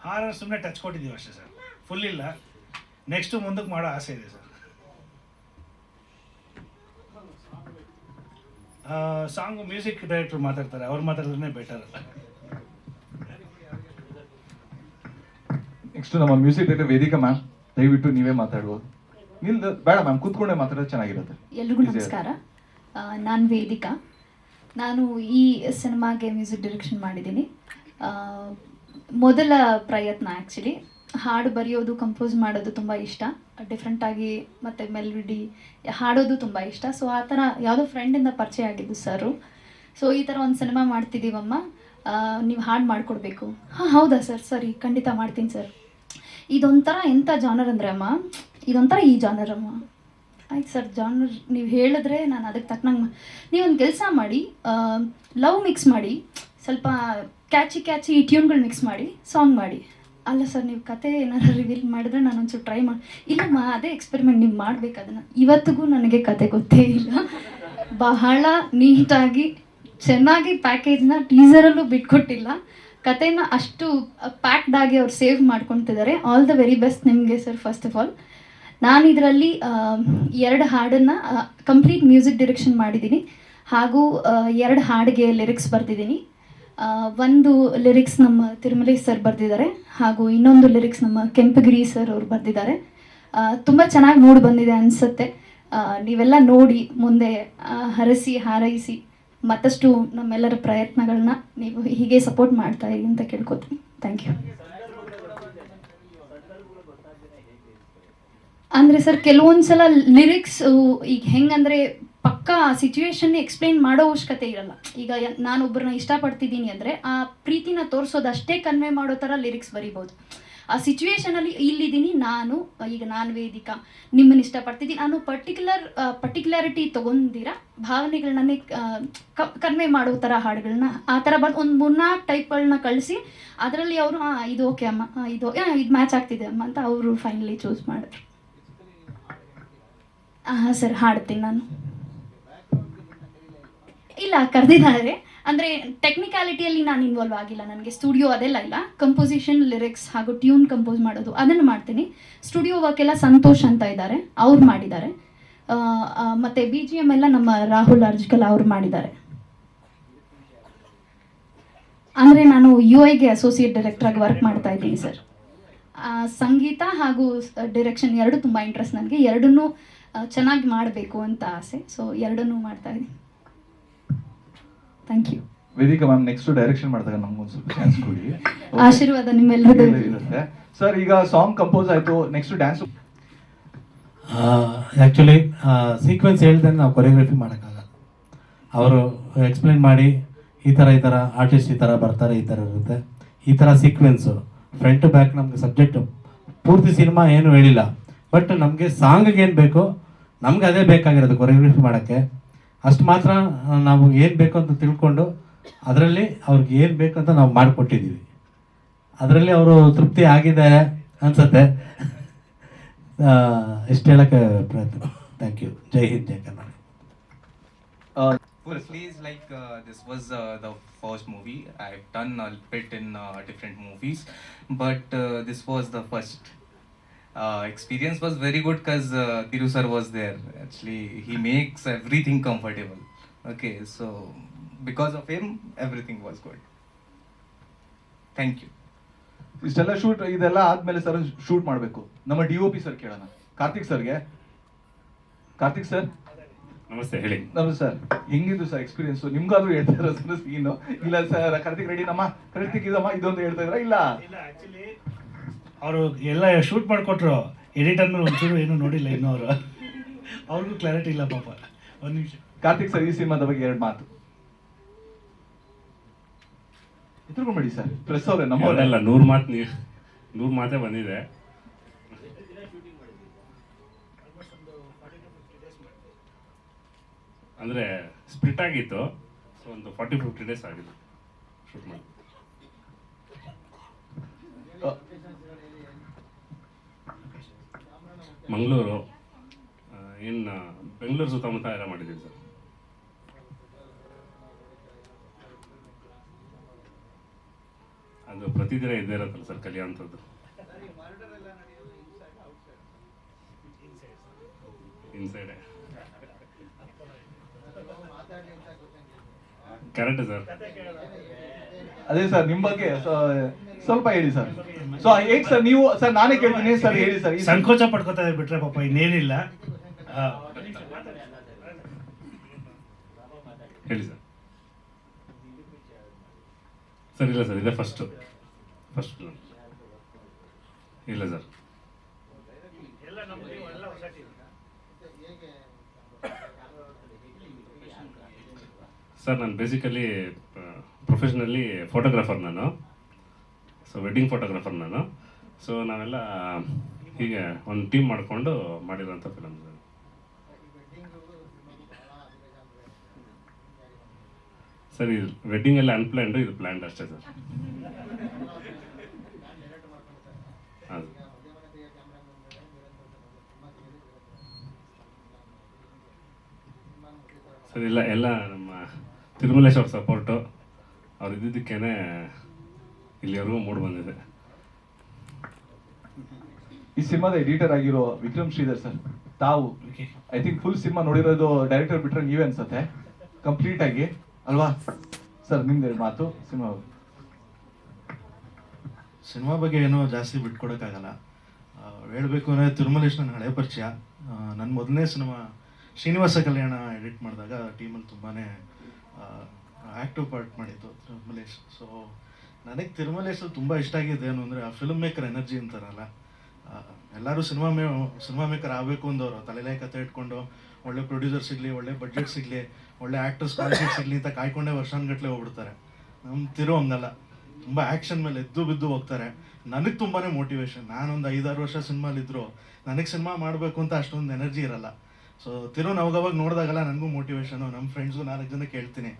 ಹಾರರ್ ಸುಮ್ಮನೆ ಟಚ್ ಕೊಟ್ಟಿದ್ದೀವಿ ಅಷ್ಟೇ ಸರ್, ಫುಲ್ ಇಲ್ಲ. ನೆಕ್ಸ್ಟು ಮುಂದಕ್ಕೆ ಮಾಡೋ ಆಸೆ ಇದೆ ಸರ್. ಸಾಂಗು ಮ್ಯೂಸಿಕ್ ಡೈರೆಕ್ಟ್ರು ಮಾತಾಡ್ತಾರೆ, ಅವ್ರು ಮಾತಾಡಿದ್ರೆ ಬೆಟರ್. ನೆಕ್ಸ್ಟ್ ನಮ್ಮ ಮ್ಯೂಸಿಕ್ ಡೈರೆಕ್ಟರ್ ವೇದಿಕಾ ಮ್ಯಾಮ್, ದಯವಿಟ್ಟು ನೀವೇ ಮಾತಾಡ್ಬೋದು. ಬೇಡ ಮ್ಯಾಮ್, ಕೂತ್ಕೊಂಡೆ ಮಾತಾಡೋದು ಚೆನ್ನಾಗಿರುತ್ತೆ. ಎಲ್ರಿಗೂ ನಮಸ್ಕಾರ. ನಾನು ವೇದಿಕಾ. ನಾನು ಈ ಸಿನಿಮಾಗೆ ಮ್ಯೂಸಿಕ್ ಡೈರೆಕ್ಷನ್ ಮಾಡಿದ್ದೀನಿ. ಮೊದಲ ಪ್ರಯತ್ನ ಆ್ಯಕ್ಚುಲಿ. ಹಾಡು ಬರೆಯೋದು, ಕಂಪೋಸ್ ಮಾಡೋದು ತುಂಬ ಇಷ್ಟ, ಡಿಫ್ರೆಂಟಾಗಿ, ಮತ್ತು ಮೆಲೋಡಿ ಹಾಡೋದು ತುಂಬ ಇಷ್ಟ. ಸೊ ಆ ಥರ ಯಾವುದೋ ಫ್ರೆಂಡಿಂದ ಪರಿಚಯ ಆಗಿದ್ದು ಸರು. ಸೊ ಈ ಥರ ಒಂದು ಸಿನಿಮಾ ಮಾಡ್ತಿದ್ದೀವಮ್ಮ, ನೀವು ಹಾಡು ಮಾಡಿಕೊಡ್ಬೇಕು. ಹಾಂ ಹೌದಾ ಸರ್, ಸರಿ ಖಂಡಿತ ಮಾಡ್ತೀನಿ ಸರ್. ಇದೊಂಥರ ಎಂಥ ಜಾನರ್ ಅಂದರೆ ಅಮ್ಮ, ಇದೊಂಥರ ಈ ಜಾನರ್ ಅಮ್ಮ. ಆಯ್ತು ಸರ್, ಜಾನರ್ ನೀವು ಹೇಳಿದ್ರೆ ನಾನು ಅದಕ್ಕೆ ತಕ್ಕನಂಗೆ ನೀವೊಂದು ಕೆಲಸ ಮಾಡಿ, ಲವ್ ಮಿಕ್ಸ್ ಮಾಡಿ, ಸ್ವಲ್ಪ ಕ್ಯಾಚಿ ಟ್ಯೂನ್ಗಳು ಮಿಕ್ಸ್ ಮಾಡಿ ಸಾಂಗ್ ಮಾಡಿ. ಅಲ್ಲ ಸರ್, ನೀವು ಕತೆ ಏನಾರು ರಿವೀಲ್ ಮಾಡಿದ್ರೆ ನಾನು ಒಂಚೂರು ಟ್ರೈ ಮಾಡಿ. ಇಲ್ಲಮ್ಮ, ಅದೇ ಎಕ್ಸ್ಪೆರಿಮೆಂಟ್ ನೀವು ಮಾಡಬೇಕು ಅದನ್ನು. ಇವತ್ತಿಗೂ ನನಗೆ ಕತೆ ಗೊತ್ತೇ ಇಲ್ಲ. ಬಹಳ ನೀಟಾಗಿ ಚೆನ್ನಾಗಿ ಪ್ಯಾಕೇಜ್ನ ಟೀಸರಲ್ಲೂ ಬಿಟ್ಕೊಟ್ಟಿಲ್ಲ. ಕತೆನ ಅಷ್ಟು ಪ್ಯಾಕ್ಡಾಗಿ ಅವ್ರು ಸೇವ್ ಮಾಡ್ಕೊತಿದ್ದಾರೆ. ಆಲ್ ದ ವೆರಿ ಬೆಸ್ಟ್ ನಿಮಗೆ ಸರ್. ಫಸ್ಟ್ ಆಫ್ ಆಲ್ ನಾನು ಇದರಲ್ಲಿ 2 ಹಾಡನ್ನು ಕಂಪ್ಲೀಟ್ ಮ್ಯೂಸಿಕ್ ಡೈರೆಕ್ಷನ್ ಮಾಡಿದ್ದೀನಿ, ಹಾಗೂ 2 ಹಾಡಿಗೆ ಲಿರಿಕ್ಸ್ ಬರೆದಿದ್ದೀನಿ. ಒಂದು ಲಿರಿಕ್ಸ್ ನಮ್ಮ ತಿರುಮಲೇಶ್ ಸರ್ ಬರೆದಿದ್ದಾರೆ, ಹಾಗೂ ಇನ್ನೊಂದು ಲಿರಿಕ್ಸ್ ನಮ್ಮ ಕೆಂಪಗಿರಿ ಸರ್ ಅವ್ರು ಬರೆದಿದ್ದಾರೆ. ತುಂಬ ಚೆನ್ನಾಗಿ ಮೂಡಿ ಬಂದಿದೆ ಅನಿಸುತ್ತೆ. ನೀವೆಲ್ಲ ನೋಡಿ ಮುಂದೆ ಹರಸಿ ಹಾರೈಸಿ ಮತ್ತಷ್ಟು ನಮ್ಮೆಲ್ಲರ ಪ್ರಯತ್ನಗಳನ್ನ ನೀವು ಹೀಗೆ ಸಪೋರ್ಟ್ ಮಾಡ್ತಾ ಇರಿ ಅಂತ ಕೇಳ್ಕೊತೀನಿ. Thank you. ಅಂದರೆ ಸರ್, ಕೆಲವೊಂದು ಸಲ ಲಿರಿಕ್ಸ್ ಈಗ ಹೆಂಗಂದರೆ ಪಕ್ಕಾ ಸಿಚುವೇಶನ್ ಎಕ್ಸ್ಪ್ಲೈನ್ ಮಾಡೋ ಅವಶ್ಯಕತೆ ಇರಲ್ಲ. ಈಗ ನಾನೊಬ್ಬರನ್ನ ಇಷ್ಟಪಡ್ತಿದ್ದೀನಿ ಅಂದರೆ ಆ ಪ್ರೀತಿನ ತೋರಿಸೋದು ಅಷ್ಟೇ ಕನ್ವೆ ಮಾಡೋ ಥರ ಲಿರಿಕ್ಸ್ ಬರಿಬೋದು. ಆ ಸಿಚುವೇಶನಲ್ಲಿ ಇಲ್ಲಿದ್ದೀನಿ ನಾನು, ಈಗ ನಾನು ವೇದಿಕಾ, ನಿಮ್ಮನ್ನು ಇಷ್ಟಪಡ್ತಿದ್ದೀನಿ, ನಾನು ಪರ್ಟಿಕ್ಯುಲಾರಿಟಿ ತೊಗೊಂಡಿರ ಭಾವನೆಗಳನ್ನೇ ಕನ್ವೆ ಮಾಡೋ ಥರ ಹಾಡುಗಳನ್ನ ಆ ಥರ ಬಂದು ಒಂದು 3-4 ಟೈಪ್ಗಳನ್ನ ಕಳಿಸಿ ಅದರಲ್ಲಿ ಅವರು ಇದು ಓಕೆ ಅಮ್ಮ, ಇದು ಮ್ಯಾಚ್ ಆಗ್ತಿದೆ ಅಮ್ಮ ಅಂತ ಅವರು ಫೈನಲಿ ಚೂಸ್ ಮಾಡಿದ್ರು. ಹಾಂ ಸರ್, ಹಾಡ್ತೀನಿ ನಾನು. ಇಲ್ಲ, ಕರೆದಿದ್ದಾರೆ. ಅಂದರೆ ಟೆಕ್ನಿಕ್ಯಾಲಿಟಿಯಲ್ಲಿ ನಾನು ಇನ್ವಾಲ್ವ್ ಆಗಿಲ್ಲ, ನನಗೆ ಸ್ಟುಡಿಯೋ ಅದೆಲ್ಲ ಇಲ್ಲ. ಕಂಪೋಸಿಷನ್, ಲಿರಿಕ್ಸ್ ಹಾಗೂ ಟ್ಯೂನ್ ಕಂಪೋಸ್ ಮಾಡೋದು ಅದನ್ನು ಮಾಡ್ತೀನಿ. ಸ್ಟುಡಿಯೋ ವರ್ಕ್ ಎಲ್ಲ ಸಂತೋಷ್ ಅಂತ ಇದ್ದಾರೆ, ಅವ್ರು ಮಾಡಿದ್ದಾರೆ. ಮತ್ತು BGM ಎಲ್ಲ ನಮ್ಮ ರಾಹುಲ್ ಅರ್ಜಿಕಲ್ ಅವ್ರು ಮಾಡಿದ್ದಾರೆ. ಅಂದರೆ ನಾನು UIಗೆ ಅಸೋಸಿಯೇಟ್ ಡೈರೆಕ್ಟ್ರಾಗಿ ವರ್ಕ್ ಮಾಡ್ತಾ ಇದ್ದೀನಿ ಸರ್. ಸಂಗೀತ ಹಾಗೂ ಡೈರೆಕ್ಷನ್ ಎರಡು ತುಂಬ ಇಂಟ್ರೆಸ್ಟ್ ನನಗೆ. ಎರಡನ್ನೂ ಚೆನ್ನಾಗಿ ಮಾಡಬೇಕು ಅಂತ ಆಸೆ. ಸೊ ಎರಡನ್ನೂ ಮಾಡ್ತಾ ಇದ್ದೀನಿ. Thank you. Vedika ma'am, next direction ಮಾಡಿದಾಗ ನಮ್ಗೊಂದು ಸ್ವಲ್ಪ ಚಾನ್ಸ್ ಕೊಡಿ. ಆಶೀರ್ವಾದ ನಿಮ್ಮೆಲ್ಲರಿಗೂ ಇರುತ್ತೆ ಸರ್. ಈಗ ಸಾಂಗ್ ಕಂಪೋಸ್ ಆಯಿತು, ನೆಕ್ಸ್ಟ್ ಡ್ಯಾನ್ಸ್. ಆ್ಯಕ್ಚುಲಿ ಸೀಕ್ವೆನ್ಸ್ ಹೇಳ್ದಂಗೆ ನಾವು ಕೊರಿಯೋಗ್ರಫಿ ಮಾಡೋಕ್ಕಾಗಲ್ಲ. ಅವರು ಎಕ್ಸ್ಪ್ಲೇನ್ ಮಾಡಿ ಈ ಥರ ಆರ್ಟಿಸ್ಟ್ ಈ ಥರ ಬರ್ತಾರೆ, ಈ ಥರ ಇರುತ್ತೆ, ಈ ಥರ ಸೀಕ್ವೆನ್ಸು ಫ್ರಂಟ್ ಬ್ಯಾಕ್ ನಮಗೆ ಸಬ್ಜೆಕ್ಟು ಪೂರ್ತಿ ಸಿನಿಮಾ ಏನು ಹೇಳಿಲ್ಲ. ಬಟ್ ನಮಗೆ ಸಾಂಗಿಗೆ ಏನು ಬೇಕೋ ನಮ್ಗೆ ಅದೇ ಬೇಕಾಗಿರೋದು ಕೊರಿಯೋಗ್ರಫಿ ಮಾಡೋಕ್ಕೆ. ಅಷ್ಟು ಮಾತ್ರ ನಾವು ಏನು ಬೇಕು ಅಂತ ತಿಳ್ಕೊಂಡು ಅದರಲ್ಲಿ ಅವ್ರಿಗೆ ಏನು ಬೇಕು ಅಂತ ನಾವು ಮಾಡಿಕೊಟ್ಟಿದ್ದೀವಿ. ಅದರಲ್ಲಿ ಅವರು ತೃಪ್ತಿ ಆಗಿದೆ ಅನ್ಸುತ್ತೆ. ಇಷ್ಟು ಹೇಳೋಕ್ಕೆ ಪ್ರಯತ್ನ. Thank you. Jai Hind, Jai Karnataka. Firstly, is like this was the first movie. I've done a bit in different movies, but this was the first. Experience was very good because Thiru sir was there. Actually, he makes everything comfortable. Okay, so because of him, everything was good. Thank you. ಇಷ್ಟೆಲ್ಲ shoot ಇದೆಲ್ಲ ಆದ್ಮೇಲೆ sir shoot ಮಾಡಬೇಕು. ನಮ್ಮ DOP sir ಕೇಳೋಣ, ಕಾರ್ತಿಕ್ ಸರ್ಗೆ. Karthik sir ನಮಸ್ತೆ, ಹೇಳಿ. ನಮಸ್ತೆ ಸರ್, ಹೆಂಗಿದ್ದು ಸರ್ ಎಕ್ಸ್ಪೀರಿಯನ್ಸ್? ನಿಮ್ಗಾದ್ರೂ ಹೇಳ್ತಾ ಇರೋ ಸರ್ ಸೀನು? ಇಲ್ಲ ಸರ್, ಕಾರ್ತಿಕ್ ರೆಡಿ ನಮ್ಮ ಕಾರ್ತಿಕ್ ಇದಮ್ಮ ಇದೊಂದು ಹೇಳ್ತಾ ಇದ್ರ? ಇಲ್ಲ ಇಲ್ಲ, ಆ್ಯಕ್ಚುಲಿ ಅವರು ಎಲ್ಲ ಶೂಟ್ ಮಾಡಿಕೊಟ್ರು, ಎಡಿಟರ್ ಮೇಲೆ ಒಂಚೂರು ಏನೂ ನೋಡಿಲ್ಲ ಇನ್ನೂ ಅವರು. ಅವ್ರಿಗೂ ಕ್ಲಾರಿಟಿ ಇಲ್ಲ ಪಾಪ. ಒಂದು ನಿಮಿಷ. ಕಾರ್ತಿಕ್ ಸರ್, ಈ ಸಿನಿಮಾದ ಬಗ್ಗೆ 2 ಮಾತು ಎತ್ಕೊಂಡ್ಬೇಡಿ ಸರ್, ಪ್ರೆಸ್ ಅವ್ರೆ ನಮ್ಮವ್ರೆ. ಅಲ್ಲ, 100 ಮಾತೇ ಬಂದಿದೆ. ಅಂದರೆ ಸ್ಪ್ಲಿಟ್ ಆಗಿತ್ತು, ಸೊ ಒಂದು 40-50 ಡೇಸ್ ಆಗಿತ್ತು ಶೂಟ್ ಮಾಡಿ. ಮಂಗಳೂರು, ಇನ್ನು ಬೆಂಗಳೂರು ಸುತ್ತಮುತ್ತ ಎಲ್ಲ ಮಾಡಿದ್ದೀವಿ ಸರ್. ಅದು ಪ್ರತಿದಿನ ಇದ್ದೇ ಇರುತ್ತಲ್ಲ ಸರ್ ಕಲಿಯೋಂಥದ್ದು. Inside correct sir. ಅದೇ ಸರ್, ನಿಮ್ ಬಗ್ಗೆ ಸ್ವಲ್ಪ ಹೇಳಿ ಸರ್. ಸೊ ಹೇಗ್ ಸರ್ ನೀವು? ಸರ್ ನಾನೇ ಕೇಳ್ತೀನಿ ಸರ್, ಹೇಳಿ ಸರ್. ಸಂಕೋಚ ಪಡ್ಕೋತಾ ಬಿಟ್ರೆ ಪಾಪ ಇನ್ನೇನಿಲ್ಲ. ಹೇಳಿ ಸರ್. ಸರ್ ಇಲ್ಲ ಸರ್, ಇದೆ ಫಸ್ಟ್ ಫಿಲ್ಮ್. ಇಲ್ಲ ಸರ್, ಸರ್ ನಾನು ಬೇಸಿಕಲಿ ಪ್ರೊಫೆಷ್ನಲಿ ಫೋಟೋಗ್ರಾಫರ್ ನಾನು. ಸೊ ವೆಡ್ಡಿಂಗ್ ಫೋಟೋಗ್ರಾಫರ್ ನಾನು. ಸೊ ನಾವೆಲ್ಲ ಹೀಗೆ ಒಂದು ಟೀಮ್ ಮಾಡಿಕೊಂಡು ಮಾಡಿರೋಂಥ ಫಿಲಮ್ ಸರ್. ಸರ್ ಇದು ವೆಡ್ಡಿಂಗ್ ಎಲ್ಲ ಅನ್ಪ್ಲ್ಯಾಂಡು, ಇದು ಪ್ಲ್ಯಾಂಡ್ ಅಷ್ಟೇ ಸರ್. ಹಾಂ ಸರ್, ಇಲ್ಲ ಎಲ್ಲ ನಮ್ಮ ತಿರುಮಲೇಶ್ ಅವ್ರ ಸಪೋರ್ಟು, ಅವ್ರು ಇದ್ದಿದ್ದಕ್ಕೇನೆ ಇಲ್ಲಿವರೆಗೂ ಮೂಡ್ ಬಂದಿದೆ. ಈ ಸಿನಿಮಾದ ಎಡಿಟರ್ ಆಗಿರೋ ವಿಕ್ರಮ್ ಶ್ರೀಧರ್ ಸರ್, ತಾವು ಐ ಥಿಂಕ್ ಫುಲ್ ಸಿನಿಮಾ ನೋಡಿರೋದು ಡೈರೆಕ್ಟರ್ ಬಿಟ್ರೆ ನೀವೇ ಅನ್ಸತ್ತೆ ಕಂಪ್ಲೀಟ್ ಆಗಿ, ಅಲ್ವಾ ಸರ್? ನಿಮ್ದು 2 ಮಾತು ಸಿನಿಮಾ ಬಗ್ಗೆ ಏನೋ ಜಾಸ್ತಿ ಬಿಟ್ಕೊಡೋಕ್ಕಾಗಲ್ಲ. ಹೇಳಬೇಕು ಅಂದರೆ ತಿರುಮಲೇಶ್ ನನ್ನ ಹಳೆ ಪರಿಚಯ. ನನ್ನ ಮೊದಲನೇ ಸಿನಿಮಾ ಶ್ರೀನಿವಾಸ ಕಲ್ಯಾಣ ಎಡಿಟ್ ಮಾಡಿದಾಗ ಟೀಮಲ್ಲಿ ತುಂಬಾ ಆ್ಯಕ್ಟಿವ್ ಪಾರ್ಟ್ ಮಾಡಿದ್ದು ತಿರುಮಲೇಶ್. ಸೊ ನನಗೆ ತಿರುಮಲೇಶಲ್ಲಿ ತುಂಬ ಇಷ್ಟ ಆಗಿದೆ ಏನು ಅಂದರೆ ಆ ಫಿಲ್ಮ್ ಮೇಕರ್ ಎನರ್ಜಿ ಅಂತಾರಲ್ಲ. ಎಲ್ಲರೂ ಸಿನಿಮಾ ಮೇಕರ್ ಆಗಬೇಕು ಅಂದವರು ತಲೆಲೇ ಕತೆ ಇಟ್ಕೊಂಡು ಒಳ್ಳೆ ಪ್ರೊಡ್ಯೂಸರ್ ಸಿಗಲಿ, ಒಳ್ಳೆ ಬಡ್ಜೆಟ್ ಸಿಗಲಿ, ಒಳ್ಳೆ ಆ್ಯಕ್ಟರ್ಸ್ ಕಾನ್ಸೆಪ್ಟ್ ಸಿಗಲಿ ಅಂತ ಕಾಯ್ಕೊಂಡೇ ವರ್ಷಾನುಗಟ್ಟಲೆ ಹೋಗ್ಬಿಡ್ತಾರೆ. ನಮ್ಮ ತಿರು ಹಂಗಲ್ಲ, ತುಂಬ ಆ್ಯಕ್ಷನ್ ಮೇಲೆ ಎದ್ದು ಬಿದ್ದು ಹೋಗ್ತಾರೆ. ನನಗೆ ತುಂಬಾ ಮೋಟಿವೇಶನ್. ನಾನೊಂದು 5-6 ವರ್ಷ ಸಿನಿಮಾಲಿದ್ದರು ನನಗೆ ಸಿನಿಮಾ ಮಾಡಬೇಕು ಅಂತ ಅಷ್ಟೊಂದು ಎನರ್ಜಿ ಇರಲ್ಲ. ಸೊ ತಿರು ನಾವಾಗ ನೋಡಿದಾಗಲ್ಲ ನನಗೂ ಮೋಟಿವೇಶನು. ನಮ್ಮ ಫ್ರೆಂಡ್ಸು 4 ಜನ ಕೇಳ್ತೀನಿ,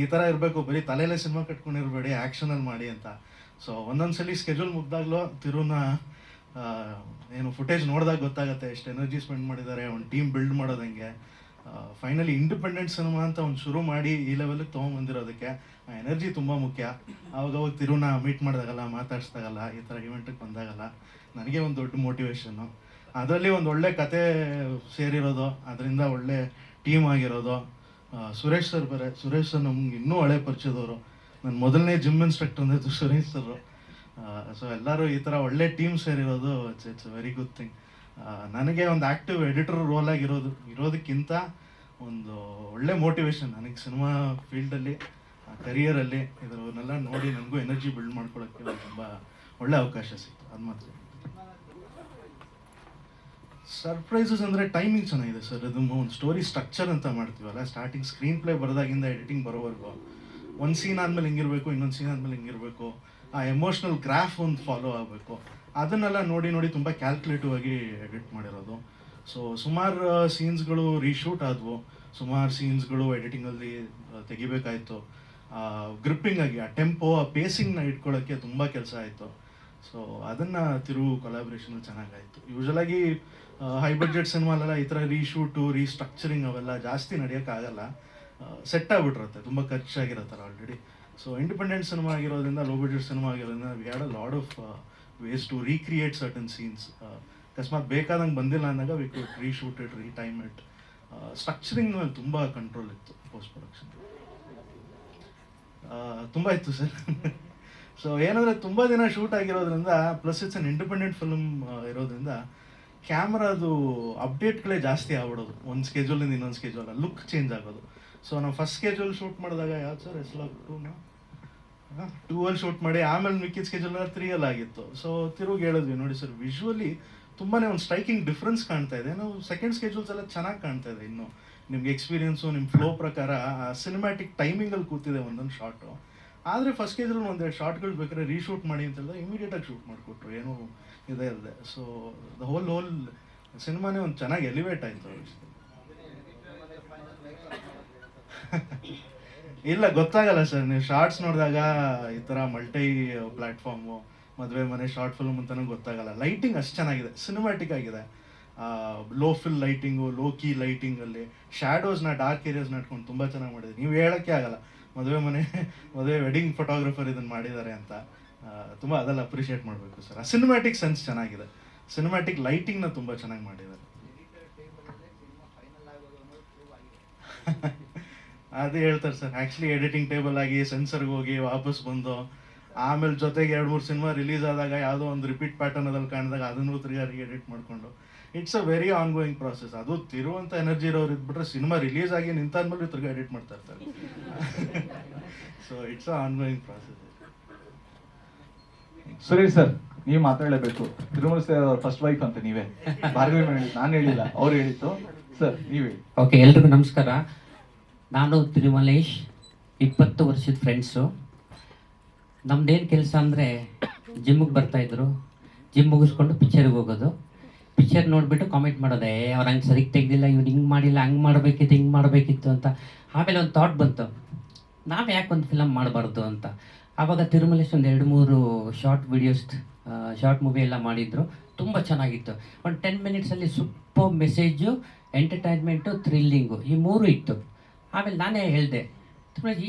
ಈ ಥರ ಇರಬೇಕು, ಬರೀ ತಲೆಯಲ್ಲೇ ಸಿನಿಮಾ ಕಟ್ಕೊಂಡಿರಬೇಡಿ, ಆ್ಯಕ್ಷನಲ್ಲಿ ಮಾಡಿ ಅಂತ. ಸೊ ಒಂದೊಂದ್ಸಲಿ ಸ್ಕೆಡ್ಯೂಲ್ ಮುಗ್ದಾಗ್ಲೂ ತಿರುನ ಏನು ಫುಟೇಜ್ ನೋಡಿದಾಗ ಗೊತ್ತಾಗುತ್ತೆ ಎಷ್ಟು ಎನರ್ಜಿ ಸ್ಪೆಂಡ್ ಮಾಡಿದ್ದಾರೆ, ಒಂದು ಟೀಮ್ ಬಿಲ್ಡ್ ಮಾಡೋದಂಗೆ. ಫೈನಲಿ ಇಂಡಿಪೆಂಡೆಂಟ್ ಸಿನಿಮಾ ಅಂತ ಒಂದು ಶುರು ಮಾಡಿ ಈ ಲೆವೆಲ್ಗೆ ತೊಗೊಂಬಂದಿರೋದಕ್ಕೆ ಆ ಎನರ್ಜಿ ತುಂಬ ಮುಖ್ಯ. ಅವಾಗ ತಿರುನ ಮೀಟ್ ಮಾಡಿದಾಗಲ್ಲ, ಮಾತಾಡ್ಸ್ದಾಗಲ್ಲ, ಈ ಥರ ಇವೆಂಟಿಗೆ ಬಂದಾಗಲ್ಲ ನನಗೆ ಒಂದು ದೊಡ್ಡ ಮೋಟಿವೇಶನ್ನು. ಅದರಲ್ಲಿ ಒಂದು ಒಳ್ಳೆ ಕತೆ ಸೇರಿರೋದು, ಅದರಿಂದ ಒಳ್ಳೆ ಟೀಮ್ ಆಗಿರೋದು. ಸುರೇಶ್ ಸರ್ ನಮ್ಗೆ ಇನ್ನೂ ಹಳೆ ಪರಿಚಯದವರು. ನನ್ನ ಮೊದಲನೇ ಜಿಮ್ ಇನ್ಸ್ಟ್ರಕ್ಟರ್ ಅಂದರೆ ಸುರೇಶ್ ಸರ್. ಸೊ ಎಲ್ಲರೂ ಈ ಥರ ಒಳ್ಳೆ ಟೀಮ್ ಸೇರಿರೋದು ಇಟ್ಸ್ ವೆರಿ ಗುಡ್ ಥಿಂಗ್. ನನಗೆ ಒಂದು ಆ್ಯಕ್ಟಿವ್ ಎಡಿಟರ್ ರೋಲ್ ಇರೋದಕ್ಕಿಂತ ಒಂದು ಒಳ್ಳೆ ಮೋಟಿವೇಶನ್ ನನಗೆ ಸಿನಿಮಾ ಫೀಲ್ಡಲ್ಲಿ, ಕರಿಯರಲ್ಲಿ ಇದರನ್ನೆಲ್ಲ ನೋಡಿ ನನಗೂ ಎನರ್ಜಿ ಬಿಲ್ಡ್ ಮಾಡ್ಕೊಳ್ಳೋಕ್ಕೆ ತುಂಬ ಒಳ್ಳೆ ಅವಕಾಶ ಸಿಕ್ತು. ಅದು ಮಾತ್ರ. ಸರ್ಪ್ರೈಸಸ್ ಅಂದರೆ ಟೈಮಿಂಗ್ ಚೆನ್ನಾಗಿದೆ ಸರ್. ಅದು ಒಂದು ಸ್ಟೋರಿ ಸ್ಟ್ರಕ್ಚರ್ ಅಂತ ಮಾಡ್ತೀವಲ್ಲ, ಸ್ಟಾರ್ಟಿಂಗ್ ಸ್ಕ್ರೀನ್ ಪ್ಲೇ ಬರೋದಾಗಿಂದ ಎಡಿಟಿಂಗ್ ಬರೋವರೆಗೂ ಒಂದು ಸೀನ್ ಆದಮೇಲೆ ಹಿಂಗಿರಬೇಕು, ಇನ್ನೊಂದು ಸೀನ್ ಆದಮೇಲೆ ಹಿಂಗಿರಬೇಕು, ಆ ಎಮೋಷ್ನಲ್ ಗ್ರಾಫ್ ಒಂದು ಫಾಲೋ ಆಗಬೇಕು. ಅದನ್ನೆಲ್ಲ ನೋಡಿ ತುಂಬ ಕ್ಯಾಲ್ಕುಲೇಟಿವ್ ಆಗಿ ಎಡಿಟ್ ಮಾಡಿರೋದು. ಸೊ ಸುಮಾರು ಸೀನ್ಸ್ಗಳು ರೀಶೂಟ್ ಆದವು, ಸುಮಾರು ಸೀನ್ಸ್ಗಳು ಎಡಿಟಿಂಗಲ್ಲಿ ತೆಗಿಬೇಕಾಯಿತು. ಗ್ರಿಪ್ಪಿಂಗ್ ಆಗಿ ಆ ಟೆಂಪೋ, ಆ ಪೇಸಿಂಗ್ನ ಇಟ್ಕೊಳ್ಳೋಕ್ಕೆ ತುಂಬ ಕೆಲಸ ಆಯಿತು. ಸೊ ಅದನ್ನು ತಿರುವು ಕೊಲಾಬ್ರೇಷನ್ ಚೆನ್ನಾಗಾಯಿತು. ಯೂಶಲಾಗಿ ಹೈ ಬಡ್ಜೆಟ್ ಸಿನಿಮಾಲೆಲ್ಲ ಈ ಥರ ರೀಶೂಟು, ರೀಸ್ಟ್ರಕ್ಚರಿಂಗ್ ಅವೆಲ್ಲ ಜಾಸ್ತಿ ನಡೆಯೋಕ್ಕಾಗಲ್ಲ, ಸೆಟ್ ಆಗಿಬಿಟ್ಟಿರುತ್ತೆ, ತುಂಬ ಖರ್ಚಾಗಿರುತ್ತಲ್ಲ ಆಲ್ರೆಡಿ. ಸೊ ಇಂಡಿಪೆಂಡೆಂಟ್ ಸಿನಿಮಾ ಆಗಿರೋದ್ರಿಂದ, ಲೋ ಬಡ್ಜೆಟ್ ಸಿನಿಮಾ ಆಗಿರೋದ್ರಿಂದ we had a lot of ways to recreate certain scenes. ಅಕಸ್ಮಾತ್ ಬೇಕಾದಂಗೆ ಬಂದಿಲ್ಲ ಅಂದಾಗ we could reshoot it, retime it. Structuring ಮೇಲೆ ತುಂಬ ಕಂಟ್ರೋಲ್ ಇತ್ತು ಪೋಸ್ಟ್ ಪ್ರೊಡಕ್ಷನ್. ತುಂಬ ಇತ್ತು ಸರ್. ಸೊ ಏನಂದರೆ ತುಂಬ ದಿನ ಶೂಟ್ ಆಗಿರೋದ್ರಿಂದ, plus it's an independent film ಇರೋದ್ರಿಂದ ಕ್ಯಾಮ್ರಾದು ಅಪ್ಡೇಟ್ಗಳೇ ಜಾಸ್ತಿ ಆಗ್ಬಿಡೋದು. ಒಂದು ಸ್ಕೆಡ್ಯೂಲಿಂದ ಇನ್ನೊಂದು ಸ್ಕೆಡ್ಯೂಲ್ ಲುಕ್ ಚೇಂಜ್ ಆಗೋದು. ಸೊ ನಾವು ಫಸ್ಟ್ ಸ್ಕೆಡ್ಯೂಲ್ ಶೂಟ್ ಮಾಡಿದಾಗ ಯಾವ್ದು ಸರ್ ಎಸ್ಲಾಗ್ 2 ಶೂಟ್ ಮಾಡಿ ಆಮೇಲೆ ಮಿಕ್ಕಿದ ಸ್ಕೆಡ್ಯೂಲ್ 3 ಆಗಿತ್ತು. ಸೊ ತಿರುಗಿ ಹೇಳಿದ್ವಿ, ನೋಡಿ ಸರ್ ವಿಜುವಲಿ ತುಂಬಾ ಒಂದು ಸ್ಟ್ರೈಕಿಂಗ್ ಡಿಫ್ರೆನ್ಸ್ ಕಾಣ್ತಾ ಇದೆ. ನಾವು ಸೆಕೆಂಡ್ ಸ್ಕೆಡ್ಯೂಲ್ಸ್ ಎಲ್ಲ ಚೆನ್ನಾಗಿ ಕಾಣ್ತಾ ಇದೆ. ಇನ್ನು ನಿಮ್ಗೆ ಎಕ್ಸ್ಪೀರಿಯನ್ಸು ನಿಮ್ಮ ಫ್ಲೋ ಪ್ರಕಾರ ಸಿನಿಮ್ಯಾಟಿಕ್ ಟೈಮಿಂಗಲ್ಲಿ ಕೂತಿದೆ ಒಂದೊಂದು ಶಾರ್ಟು. ಆದರೆ ಫಸ್ಟ್ ಸ್ಕೆಡ್ಯೂಲ್ ಒಂದೆರಡು ಶಾರ್ಟ್ಗಳು ಬೇಕಾದ್ರೆ ರೀಶೂಟ್ ಮಾಡಿ ಅಂತ ಹೇಳಿದ್ರೆ ಇಮಿಡಿಯೇಟಾಗಿ ಶೂಟ್ ಮಾಡಿಕೊಟ್ರು, ಏನೂ ಇದೇ ಇಲ್ಲದೆ. ಸೊ ದ ಹೋಲ್ ಸಿನಿಮಾನೇ ಒಂದು ಚೆನ್ನಾಗಿ ಎಲಿವೇಟ್ ಆಯಿತು. ಇಲ್ಲ ಗೊತ್ತಾಗಲ್ಲ ಸರ್, ನೀವು ಶಾರ್ಟ್ಸ್ ನೋಡಿದಾಗ ಈ ಥರ ಮಲ್ಟಿ ಪ್ಲ್ಯಾಟ್ಫಾರ್ಮು, ಮದುವೆ ಮನೆ, ಶಾರ್ಟ್ ಫಿಲ್ಮ್ ಅಂತಲೂ ಗೊತ್ತಾಗಲ್ಲ. ಲೈಟಿಂಗ್ ಅಷ್ಟು ಚೆನ್ನಾಗಿದೆ, ಸಿನಿಮ್ಯಾಟಿಕ್ ಆಗಿದೆ. Low fill lighting, low key ಲೈಟಿಂಗಲ್ಲಿ ಶ್ಯಾಡೋಸ್ನ, ಡಾರ್ಕ್ ಏರಿಯಾಸ್ನ ಇಟ್ಕೊಂಡು ತುಂಬ ಚೆನ್ನಾಗಿ ಮಾಡಿದೆ. ನೀವು ಹೇಳೋಕ್ಕೆ ಆಗಲ್ಲ ಮದುವೆ ವೆಡ್ಡಿಂಗ್ ಫೋಟೋಗ್ರಫರ್ ಇದನ್ನು ಮಾಡಿದ್ದಾರೆ ಅಂತ. ತುಂಬ ಅದೆಲ್ಲ ಅಪ್ರಿಷಿಯೇಟ್ ಮಾಡಬೇಕು ಸರ್. ಆ ಸಿನಿಮ್ಯಾಟಿಕ್ ಸೆನ್ಸ್ ಚೆನ್ನಾಗಿದೆ, ಸಿನಿಮ್ಯಾಟಿಕ್ ಲೈಟಿಂಗ್ನ ತುಂಬ ಚೆನ್ನಾಗಿ ಮಾಡಿದ್ದಾರೆ. ಅದೇ ಹೇಳ್ತಾರೆ ಸರ್, ಆ್ಯಕ್ಚುಲಿ ಎಡಿಟಿಂಗ್ ಟೇಬಲ್ ಆಗಿ ಸೆನ್ಸರ್ಗೆ ಹೋಗಿ ವಾಪಸ್ ಬಂದು ಆಮೇಲೆ ಜೊತೆಗೆ 2-3 ಸಿನಿಮಾ ರಿಲೀಸ್ ಆದಾಗ ಯಾವುದೋ ಒಂದು ರಿಪೀಟ್ ಪ್ಯಾಟರ್ನ್ ಅದಲ್ಲಿ ಕಾಣಿದಾಗ ಅದನ್ನು ತಿರುಗಿ ಎಡಿಟ್ ಮಾಡಿಕೊಂಡು it's a very on going process. ಅದು ತಿರುವಂಥ ಎನರ್ಜಿ ಇರೋರು ಇದ್ಬಿಟ್ರೆ ಸಿನಿಮಾ ರಿಲೀಸ್ ಆಗಿ ನಿಂತಾದ್ಮೇಲೆ ತಿರುಗಿ ಎಡಿಟ್ ಮಾಡ್ತಾ ಇರ್ತಾರೆ. So it's a on going process. Suresh sir, ನೀವು ಮಾತಾಡಲೇಬೇಕು. ತಿರುಮಲ ಸರ್ ಅವ್ರ ಫಸ್ಟ್ ವೈಫ್ ಅಂತ ನೀವೇ. ಭಾರ್ಗವಿ ಹೇಳಿದ್ದು, ನಾನು ಹೇಳಿಲ್ಲ, ಅವ್ರು ಹೇಳಿತ್ತು. ಸರ್ ನೀವು ಹೇಳಿ. ಓಕೆ, ಎಲ್ರಿಗೂ ನಮಸ್ಕಾರ. ನಾನು ತಿರುಮಲೇಶ್ 20 ವರ್ಷದ ಫ್ರೆಂಡ್ಸು. ನಮ್ದೇನು ಕೆಲಸ ಅಂದರೆ ಜಿಮ್ಮಿಗೆ ಬರ್ತಾಯಿದ್ರು, ಜಿಮ್ ಮುಗಿಸ್ಕೊಂಡು ಪಿಕ್ಚರ್ಗೆ ಹೋಗೋದು. ಪಿಕ್ಚರ್ ನೋಡಿಬಿಟ್ಟು ಕಾಮೆಂಟ್ ಮಾಡೋದೆ, ಅವ್ರು ಹಂಗೆ ಸರಿಗೆ ತೆಗ್ದಿಲ್ಲ, ಇವ್ರು ಹಿಂಗೆ ಮಾಡಿಲ್ಲ, ಹಂಗೆ ಮಾಡಬೇಕಿತ್ತು, ಹಿಂಗೆ ಮಾಡಬೇಕಿತ್ತು ಅಂತ. ಆಮೇಲೆ ಒಂದು ಥಾಟ್ ಬಂತು, ನಾವು ಯಾಕೆ ಒಂದು ಫಿಲಮ್ ಮಾಡಬಾರ್ದು ಅಂತ. ಆವಾಗ ತಿರುಮಲೇಶ್ ಒಂದು 2-3 ಶಾರ್ಟ್ ವಿಡಿಯೋಸ್, ಶಾರ್ಟ್ ಮೂವಿ ಎಲ್ಲ ಮಾಡಿದ್ರು. ತುಂಬ ಚೆನ್ನಾಗಿತ್ತು. ಒಂದು 10 ಮಿನಿಟ್ಸಲ್ಲಿ ಸೂಪರ್ ಮೆಸೇಜು, ಎಂಟರ್ಟೈನ್ಮೆಂಟು, ಥ್ರಿಲ್ಲಿಂಗು, ಈ 3 ಇತ್ತು. ಆಮೇಲೆ ನಾನೇ ಹೇಳಿದೆ,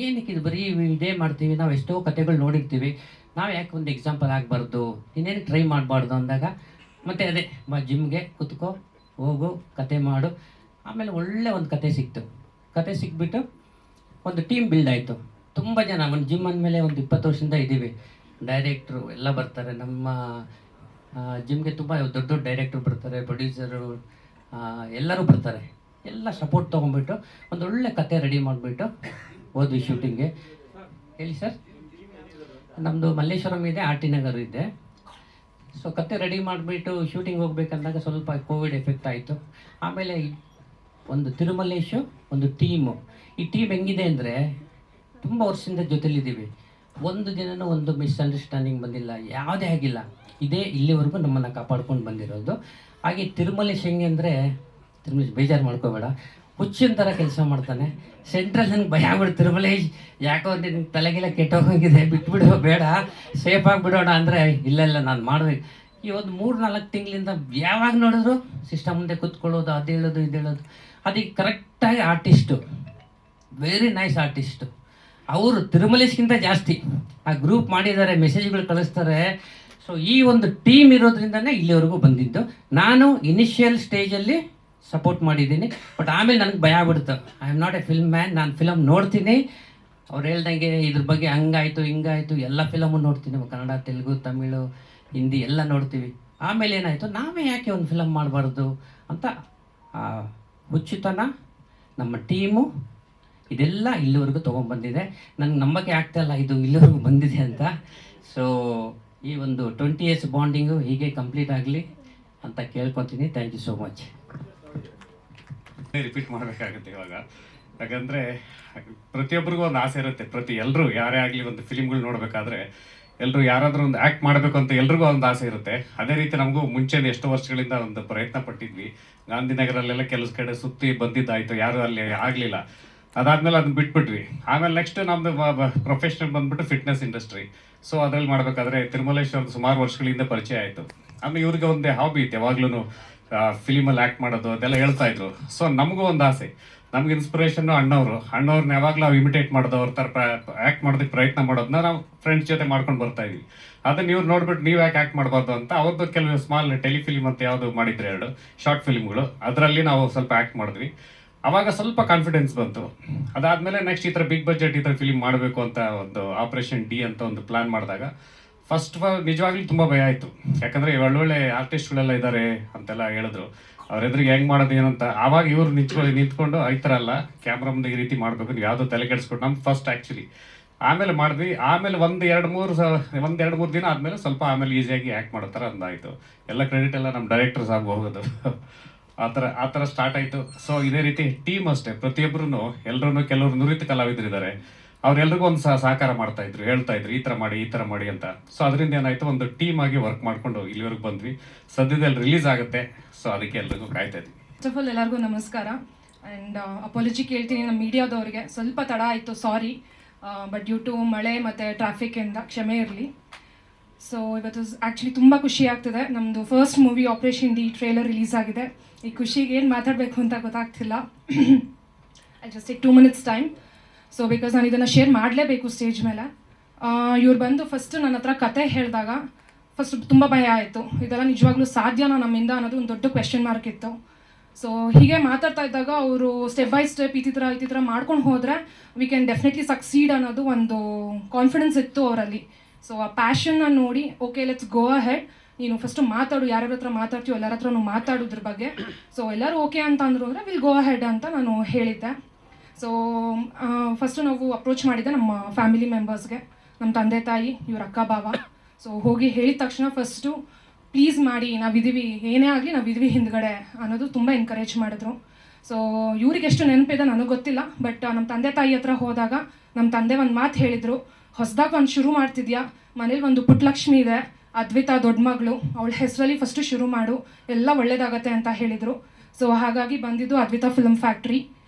ಏನಕ್ಕೆ ಇದು ಬರೀ ಇದೇ ಮಾಡ್ತೀವಿ, ನಾವು ಎಷ್ಟೋ ಕಥೆಗಳು ನೋಡಿರ್ತೀವಿ, ನಾವು ಯಾಕೆ ಒಂದು ಎಕ್ಸಾಂಪಲ್ ಆಗಬಾರ್ದು, ಇನ್ನೇನು ಟ್ರೈ ಮಾಡಬಾರ್ದು ಅಂದಾಗ ಮತ್ತು ಅದೇ ಜಿಮ್ಗೆ ಕೂತ್ಕೋ, ಹೋಗು, ಕತೆ ಮಾಡು. ಆಮೇಲೆ ಒಳ್ಳೆ ಒಂದು ಕತೆ ಸಿಕ್ತು. ಕತೆ ಸಿಕ್ಬಿಟ್ಟು ಒಂದು ಟೀಮ್ ಬಿಲ್ಡ್ ಆಯಿತು. ತುಂಬ ಜನ, ಒಂದು ಜಿಮ್ ಅಂದಮೇಲೆ ಒಂದು 20 ವರ್ಷದಿಂದ ಇದ್ದೀವಿ. ಡೈರೆಕ್ಟ್ರು ಎಲ್ಲ ಬರ್ತಾರೆ ನಮ್ಮ ಜಿಮ್ಗೆ. ತುಂಬ ದೊಡ್ಡ ದೊಡ್ಡ ಡೈರೆಕ್ಟ್ರು ಬರ್ತಾರೆ, ಪ್ರೊಡ್ಯೂಸರು ಎಲ್ಲರೂ ಬರ್ತಾರೆ. ಎಲ್ಲ ಸಪೋರ್ಟ್ ತೊಗೊಂಡ್ಬಿಟ್ಟು ಒಂದು ಒಳ್ಳೆ ಕತೆ ರೆಡಿ ಮಾಡಿಬಿಟ್ಟು ಹೋದ್ವಿ ಶೂಟಿಂಗ್ಗೆ. ಹೇಳಿ ಸರ್. ನಮ್ಮದು ಮಲ್ಲೇಶ್ವರಂ ಇದೆ, ಆರ್ ಟಿ ನಗರ್ ಇದೆ. ಸೊ ಕತೆ ರೆಡಿ ಮಾಡಿಬಿಟ್ಟು ಶೂಟಿಂಗ್ ಹೋಗ್ಬೇಕಂದಾಗ ಸ್ವಲ್ಪ ಕೋವಿಡ್ ಎಫೆಕ್ಟ್ ಆಯಿತು. ಆಮೇಲೆ ಒಂದು ತಿರುಮಲೇಶು, ಒಂದು ಟೀಮು. ಈ ಟೀಮ್ ಹೆಂಗಿದೆ ಅಂದರೆ ತುಂಬ ವರ್ಷದಿಂದ ಜೊತೆಲಿದ್ದೀವಿ. ಒಂದು ದಿನನೂ ಒಂದು ಮಿಸ್ಅಂಡರ್ಸ್ಟ್ಯಾಂಡಿಂಗ್ ಬಂದಿಲ್ಲ, ಯಾವುದೇ ಆಗಿಲ್ಲ. ಇದೇ ಇಲ್ಲಿವರೆಗೂ ನಮ್ಮನ್ನು ಕಾಪಾಡ್ಕೊಂಡು ಬಂದಿರೋದು. ಹಾಗೆ ತಿರುಮಲೇಶ್ ಹೆಂಗೆ ಅಂದರೆ, ತಿರುಮಲೇಶ್ ಬೇಜಾರು ಮಾಡ್ಕೋಬೇಡ, ಹುಚ್ಚಿನ ಥರ ಕೆಲಸ ಮಾಡ್ತಾನೆ. ಸೆಂಟ್ರಲ್ ನಂಗೆ ಭಯ ಆಗ್ಬಿಡು, ತಿರುಮಲೇಶ್ ಯಾಕೋ ನಿನ್ನ ತಲೆಗೆಲ್ಲ ಕೆಟ್ಟೋಗೋಗಿದೆ, ಬಿಟ್ಬಿಡು, ಬೇಡ, ಸೇಫ್ ಆಗಿಬಿಡೋಣ ಅಂದರೆ ಇಲ್ಲ ನಾನು ಮಾಡಬೇಕು. ಈ ಒಂದು 3-4 ತಿಂಗಳಿಂದ ಯಾವಾಗ ನೋಡಿದ್ರು ಸಿಸ್ಟಮ್ ಮುಂದೆ ಕೂತ್ಕೊಳ್ಳೋದು, ಅದು ಹೇಳೋದು ಇದು ಹೇಳೋದು. ಅದಕ್ಕೆ ಕರೆಕ್ಟಾಗಿ ಆರ್ಟಿಸ್ಟು, ವೆರಿ ನೈಸ್ ಆರ್ಟಿಸ್ಟು. ಅವರು ತಿರುಮಲೇಶ್ಗಿಂತ ಜಾಸ್ತಿ ಆ ಗ್ರೂಪ್ ಮಾಡಿದ್ದಾರೆ, ಮೆಸೇಜ್ಗಳು ಕಳಿಸ್ತಾರೆ. ಸೊ ಈ ಒಂದು ಟೀಮ್ ಇರೋದ್ರಿಂದನೇ ಇಲ್ಲಿವರೆಗೂ ಬಂದಿದ್ದು. ನಾನು ಇನಿಷಿಯಲ್ ಸ್ಟೇಜಲ್ಲಿ ಸಪೋರ್ಟ್ ಮಾಡಿದ್ದೀನಿ, ಬಟ್ ಆಮೇಲೆ ನನಗೆ ಭಯ ಆಗ್ಬಿಡ್ತು. I am not A film man. ನಾನು ಫಿಲಮ್ ನೋಡ್ತೀನಿ, ಅವ್ರು ಹೇಳ್ದಂಗೆ ಇದ್ರ ಬಗ್ಗೆ ಹಂಗಾಯಿತು ಹಿಂಗಾಯಿತು, ಎಲ್ಲ ಫಿಲಮು ನೋಡ್ತೀನಿ, ಕನ್ನಡ, ತೆಲುಗು, ತಮಿಳು, ಹಿಂದಿ ಎಲ್ಲ ನೋಡ್ತೀವಿ. ಆಮೇಲೆ ಏನಾಯಿತು, ನಾವೇ ಯಾಕೆ ಒಂದು ಫಿಲಮ್ ಮಾಡಬಾರ್ದು ಅಂತ ಹುಚ್ಚುತನ, ನಮ್ಮ ಟೀಮು, ಇದೆಲ್ಲ ಇಲ್ಲಿವರೆಗೂ ತೊಗೊಂಡ್ಬಂದಿದೆ. ನನಗೆ ನಂಬಕ್ಕೆ ಆಗ್ತಾಯಿಲ್ಲ ಇದು ಇಲ್ಲಿವರೆಗೂ ಬಂದಿದೆ ಅಂತ. ಸೊ ಈ ಒಂದು 20 years ಬಾಂಡಿಂಗು ಹೀಗೆ ಕಂಪ್ಲೀಟ್ ಆಗಲಿ ಅಂತ ಕೇಳ್ಕೊತೀನಿ. Thank you so much. Repeat ಮಾಡಬೇಕಾಗುತ್ತೆ ಇವಾಗ, ಯಾಕಂದರೆ ಪ್ರತಿಯೊಬ್ಬರಿಗೂ ಒಂದು ಆಸೆ ಇರುತ್ತೆ. ಎಲ್ಲರೂ ಯಾರೇ ಆಗಲಿ ಒಂದು ಫಿಲಿಮ್ಗಳು ನೋಡಬೇಕಾದ್ರೆ ಎಲ್ಲರೂ ಯಾರಾದರೂ ಒಂದು ಆ್ಯಕ್ಟ್ ಮಾಡಬೇಕು ಅಂತ ಎಲ್ರಿಗೂ ಒಂದು ಆಸೆ ಇರುತ್ತೆ. ಅದೇ ರೀತಿ ನಮಗೂ ಮುಂಚೆ ಎಷ್ಟೋ ವರ್ಷಗಳಿಂದ ಒಂದು ಪ್ರಯತ್ನ ಪಟ್ಟಿದ್ವಿ. ಗಾಂಧಿನಗರಲ್ಲೆಲ್ಲ ಕೆಲಸ ಕಡೆ ಸುತ್ತಿ ಬಂದಿದ್ದಾಯಿತು, ಯಾರೂ ಅಲ್ಲಿ ಆಗಲಿಲ್ಲ. ಅದಾದಮೇಲೆ ಅದನ್ನ ಬಿಟ್ಬಿಟ್ವಿ. ಆಮೇಲೆ ನೆಕ್ಸ್ಟ್ ನಮ್ಮದು ಪ್ರೊಫೆಷನಲ್ ಬಂದ್ಬಿಟ್ಟು ಫಿಟ್ನೆಸ್ ಇಂಡಸ್ಟ್ರಿ. ಸೊ ಅದ್ರಲ್ಲಿ ಮಾಡಬೇಕಾದ್ರೆ ತಿರುಮಲೇಶ್ ಅವ್ರದ್ದು ಸುಮಾರು ವರ್ಷಗಳಿಂದ ಪರಿಚಯ ಆಯಿತು. ಆಮೇಲೆ ಇವ್ರಿಗೆ ಒಂದೇ ಹಾಬಿ ಇತ್ತು, ಯಾವಾಗ್ಲೂ ಫಿಲಿಮಲ್ಲಿ ಆ್ಯಕ್ಟ್ ಮಾಡೋದು ಅದೆಲ್ಲ ಹೇಳ್ತಾ ಇದ್ರು. ಸೊ ನಮಗೂ ಒಂದು ಆಸೆ, ನಮ್ಗೆ ಇನ್ಸ್ಪಿರೇಷನ್ ಅಣ್ಣವ್ರನ್ನ ಯಾವಾಗಲೂ ನಾವು ಇಮಿಟೇಟ್ ಮಾಡೋದು, ಅವ್ರ ಥರ ಆ್ಯಕ್ಟ್ ಮಾಡೋದಕ್ಕೆ ಪ್ರಯತ್ನ ಮಾಡೋದನ್ನ ನಾವು ಫ್ರೆಂಡ್ಸ್ ಜೊತೆ ಮಾಡ್ಕೊಂಡು ಬರ್ತಾ ಇದೀವಿ. ಅದನ್ನ ನೀವು ನೋಡ್ಬಿಟ್ಟು ನೀವು ಯಾಕೆ ಆ್ಯಕ್ಟ್ ಮಾಡಬಾರ್ದು ಅಂತ ಅವ್ರದ್ದು ಕೆಲವು ಸ್ಮಾಲ್ ಟೆಲಿಫಿಲ್ಮ್ ಅಂತ ಯಾವುದು ಮಾಡಿದ್ರೆ 2 ಶಾರ್ಟ್ ಫಿಲ್ಮ್ಗಳು, ಅದರಲ್ಲಿ ನಾವು ಸ್ವಲ್ಪ ಆ್ಯಕ್ಟ್ ಮಾಡಿದ್ವಿ. ಅವಾಗ ಸ್ವಲ್ಪ ಕಾನ್ಫಿಡೆನ್ಸ್ ಬಂತು. ಅದಾದಮೇಲೆ ನೆಕ್ಸ್ಟ್ ಈ ಥರ ಬಿಗ್ ಬಜೆಟ್ ಈ ಥರ ಫಿಲ್ಮ್ ಮಾಡಬೇಕು ಅಂತ ಒಂದು ಆಪರೇಷನ್ ಡಿ ಅಂತ ಒಂದು ಪ್ಲಾನ್ ಮಾಡಿದಾಗ ಫಸ್ಟ್ ನಿಜವಾಗ್ಲೂ ತುಂಬ ಭಯ ಆಯಿತು. ಯಾಕಂದರೆ ಒಳ್ಳೊಳ್ಳೆ ಆರ್ಟಿಸ್ಟ್ಗಳೆಲ್ಲ ಇದ್ದಾರೆ ಅಂತೆಲ್ಲ ಹೇಳಿದ್ರು. ಅವ್ರ ಎದುರಿಗೆ ಹೆಂಗೆ ಮಾಡೋದು ಏನಂತ. ಆವಾಗ ಇವ್ರು ನಿಂತ್ಕೊಂಡು ಈ ಥರ ಅಲ್ಲ, ಕ್ಯಾಮ್ರಾ ಮುಂದೆ ಈ ರೀತಿ ಮಾಡಬೇಕು, ನೀವು ಯಾವುದೋ ತಲೆ ಕೆಡಿಸ್ಕೊಂಡು ನಮ್ಮ ಫಸ್ಟ್ ಆ್ಯಕ್ಚುಲಿ. ಆಮೇಲೆ ಮಾಡಿದ್ವಿ. ಆಮೇಲೆ ಒಂದು ಎರಡು ಮೂರು ದಿನ ಆದಮೇಲೆ ಸ್ವಲ್ಪ ಆಮೇಲೆ ಈಸಿಯಾಗಿ ಆ್ಯಕ್ಟ್ ಮಾಡೋ ಥರ ಅಂದಾಯಿತು. ಎಲ್ಲ ಕ್ರೆಡಿಟ್ ಎಲ್ಲ ನಮ್ಮ ಡೈರೆಕ್ಟರ್ಸ್ ಆಗಿ ಹೋಗೋದು. ಆ ಥರ ಸ್ಟಾರ್ಟ್ ಆಯಿತು. ಸೊ ಇದೇ ರೀತಿ ಟೀಮ್ ಅಷ್ಟೇ, ಪ್ರತಿಯೊಬ್ಬರೂ ಎಲ್ಲರೂ ಕೆಲವರು ನುರಿತ ಕಲಾವಿದರಿದ್ದಾರೆ, ಅವ್ರೆಲ್ರಿಗೂ ಒಂದು ಸಹಕಾರ ಮಾಡ್ತಾ ಇದ್ರು, ಹೇಳ್ತಾ ಇದ್ರು ಈ ಥರ ಮಾಡಿ ಅಂತ. ಸೊ ಅದರಿಂದ ಏನಾಯಿತು, ಒಂದು ಟೀಮ್ ಆಗಿ ವರ್ಕ್ ಮಾಡಿಕೊಂಡು ಇಲ್ಲಿವರೆಗೆ ಬಂದ್ವಿ. ಸದ್ಯದಲ್ಲಿ ರಿಲೀಸ್ ಆಗುತ್ತೆ. ಸೊ ಅದಕ್ಕೆ ಎಲ್ರಿಗೂ ಕಾಯ್ತಾ ಇದ್ವಿ. ಫಸ್ಟ್ ಆಫ್ ಆಲ್ ಎಲ್ಲರಿಗೂ ನಮಸ್ಕಾರ. ಆ್ಯಂಡ್ ಅಪಾಲಜಿ ಕೇಳ್ತೀನಿ ನಮ್ಮ ಮೀಡಿಯಾದವ್ರಿಗೆ, ಸ್ವಲ್ಪ ತಡ ಆಯಿತು, ಸಾರಿ. ಬಟ್ ಡ್ಯೂ ಟು ಮಳೆ ಮತ್ತು ಟ್ರಾಫಿಕಿಂದ ಕ್ಷಮೆ ಇರಲಿ. ಸೊ ಇವತ್ತು ಆ್ಯಕ್ಚುಲಿ ತುಂಬ ಖುಷಿ ಆಗ್ತಿದೆ. ನಮ್ಮದು first movie operation D trailer release ಆಗಿದೆ. ಈ ಖುಷಿಗೆ ಏನು ಮಾತಾಡಬೇಕು ಅಂತ ಗೊತ್ತಾಗ್ತಿಲ್ಲ. I just take 2 minutes time. So because ನಾನು ಇದನ್ನು ಶೇರ್ ಮಾಡಲೇಬೇಕು ಸ್ಟೇಜ್ ಮೇಲೆ. ಇವ್ರು ಬಂದು ಫಸ್ಟ್ ನನ್ನ ಹತ್ರ ಕತೆ ಹೇಳಿದಾಗ ಫಸ್ಟ್ ತುಂಬ ಭಯ ಆಯಿತು. ಇದೆಲ್ಲ ನಿಜವಾಗ್ಲೂ ಸಾಧ್ಯನಾ ನಮ್ಮಿಂದ ಅನ್ನೋದು ಒಂದು ದೊಡ್ಡ ಕ್ವೆಶ್ಚನ್ ಮಾರ್ಕ್ ಇತ್ತು. ಸೊ ಹೀಗೆ ಮಾತಾಡ್ತಾ ಇದ್ದಾಗ ಅವರು ಸ್ಟೆಪ್ ಬೈ ಸ್ಟೆಪ್ ಈ ಥರ ಮಾಡ್ಕೊಂಡು ಹೋದರೆ ವಿ ಕ್ಯಾನ್ ಡೆಫಿನೆಟ್ಲಿ ಸಕ್ಸೀಡ್ ಅನ್ನೋದು ಒಂದು ಕಾನ್ಫಿಡೆನ್ಸ್ ಇತ್ತು ಅವರಲ್ಲಿ. ಸೊ ಆ ಪ್ಯಾಷನ್ನ ನೋಡಿ, ಓಕೆ ಲೆಟ್ಸ್ ಗೋ ಅಹೆಡ್, ನೀನು ಫಸ್ಟು ಮಾತಾಡು, ಯಾರ್ಯಾರ ಹತ್ರ ಮಾತಾಡ್ತೀವೋ ಎಲ್ಲರ ಹತ್ರನೂ ಮಾತಾಡೋದ್ರ ಬಗ್ಗೆ. ಸೊ ಎಲ್ಲರೂ ಓಕೆ ಅಂತ ಅಂದರು ಅಂದರೆ ವಿಲ್ ಗೋ ಅಹೆಡ್ ಅಂತ ನಾನು ಹೇಳಿದ್ದೆ. ಸೊ ಫಸ್ಟು ನಾವು ಅಪ್ರೋಚ್ ಮಾಡಿದ್ದೆ ನಮ್ಮ ಫ್ಯಾಮಿಲಿ ಮೆಂಬರ್ಸ್ಗೆ, ನಮ್ಮ ತಂದೆ ತಾಯಿ, ಇವ್ರ ಅಕ್ಕ ಭಾವ. ಸೊ ಹೋಗಿ ಹೇಳಿದ ತಕ್ಷಣ ಫಸ್ಟು ಪ್ಲೀಸ್ ಮಾಡಿ, ನಾವಿದ್ದೀವಿ, ಏನೇ ಆಗಲಿ ನಾವಿದ್ದೀವಿ ಹಿಂದ್ಗಡೆ ಅನ್ನೋದು ತುಂಬ ಎನ್ಕರೇಜ್ ಮಾಡಿದ್ರು. ಸೊ ಇವ್ರಿಗೆ ಎಷ್ಟು ನೆನಪಿದೆ ನನಗೆ ಗೊತ್ತಿಲ್ಲ, ಬಟ್ ನಮ್ಮ ತಂದೆ ತಾಯಿ ಹತ್ರ ಹೋದಾಗ ನಮ್ಮ ತಂದೆ ಒಂದು ಮಾತು ಹೇಳಿದರು, ಹೊಸದಾಗಿ ಒಂದು ಶುರು ಮಾಡ್ತಿದ್ಯಾ, ಮನೇಲಿ ಒಂದು ಪುಟ್ಟಲಕ್ಷ್ಮಿ ಇದೆ, ಅದ್ವಿತಾ ದೊಡ್ಡ ಮಗಳು, ಅವಳ ಹೆಸರಲ್ಲಿ ಫಸ್ಟು ಶುರು ಮಾಡು, ಎಲ್ಲ ಒಳ್ಳೇದಾಗತ್ತೆ ಅಂತ ಹೇಳಿದರು. ಸೊ ಹಾಗಾಗಿ ಬಂದಿದ್ದು ಅದ್ವಿತಾ ಫಿಲ್ಮ್ ಫ್ಯಾಕ್ಟ್ರಿ.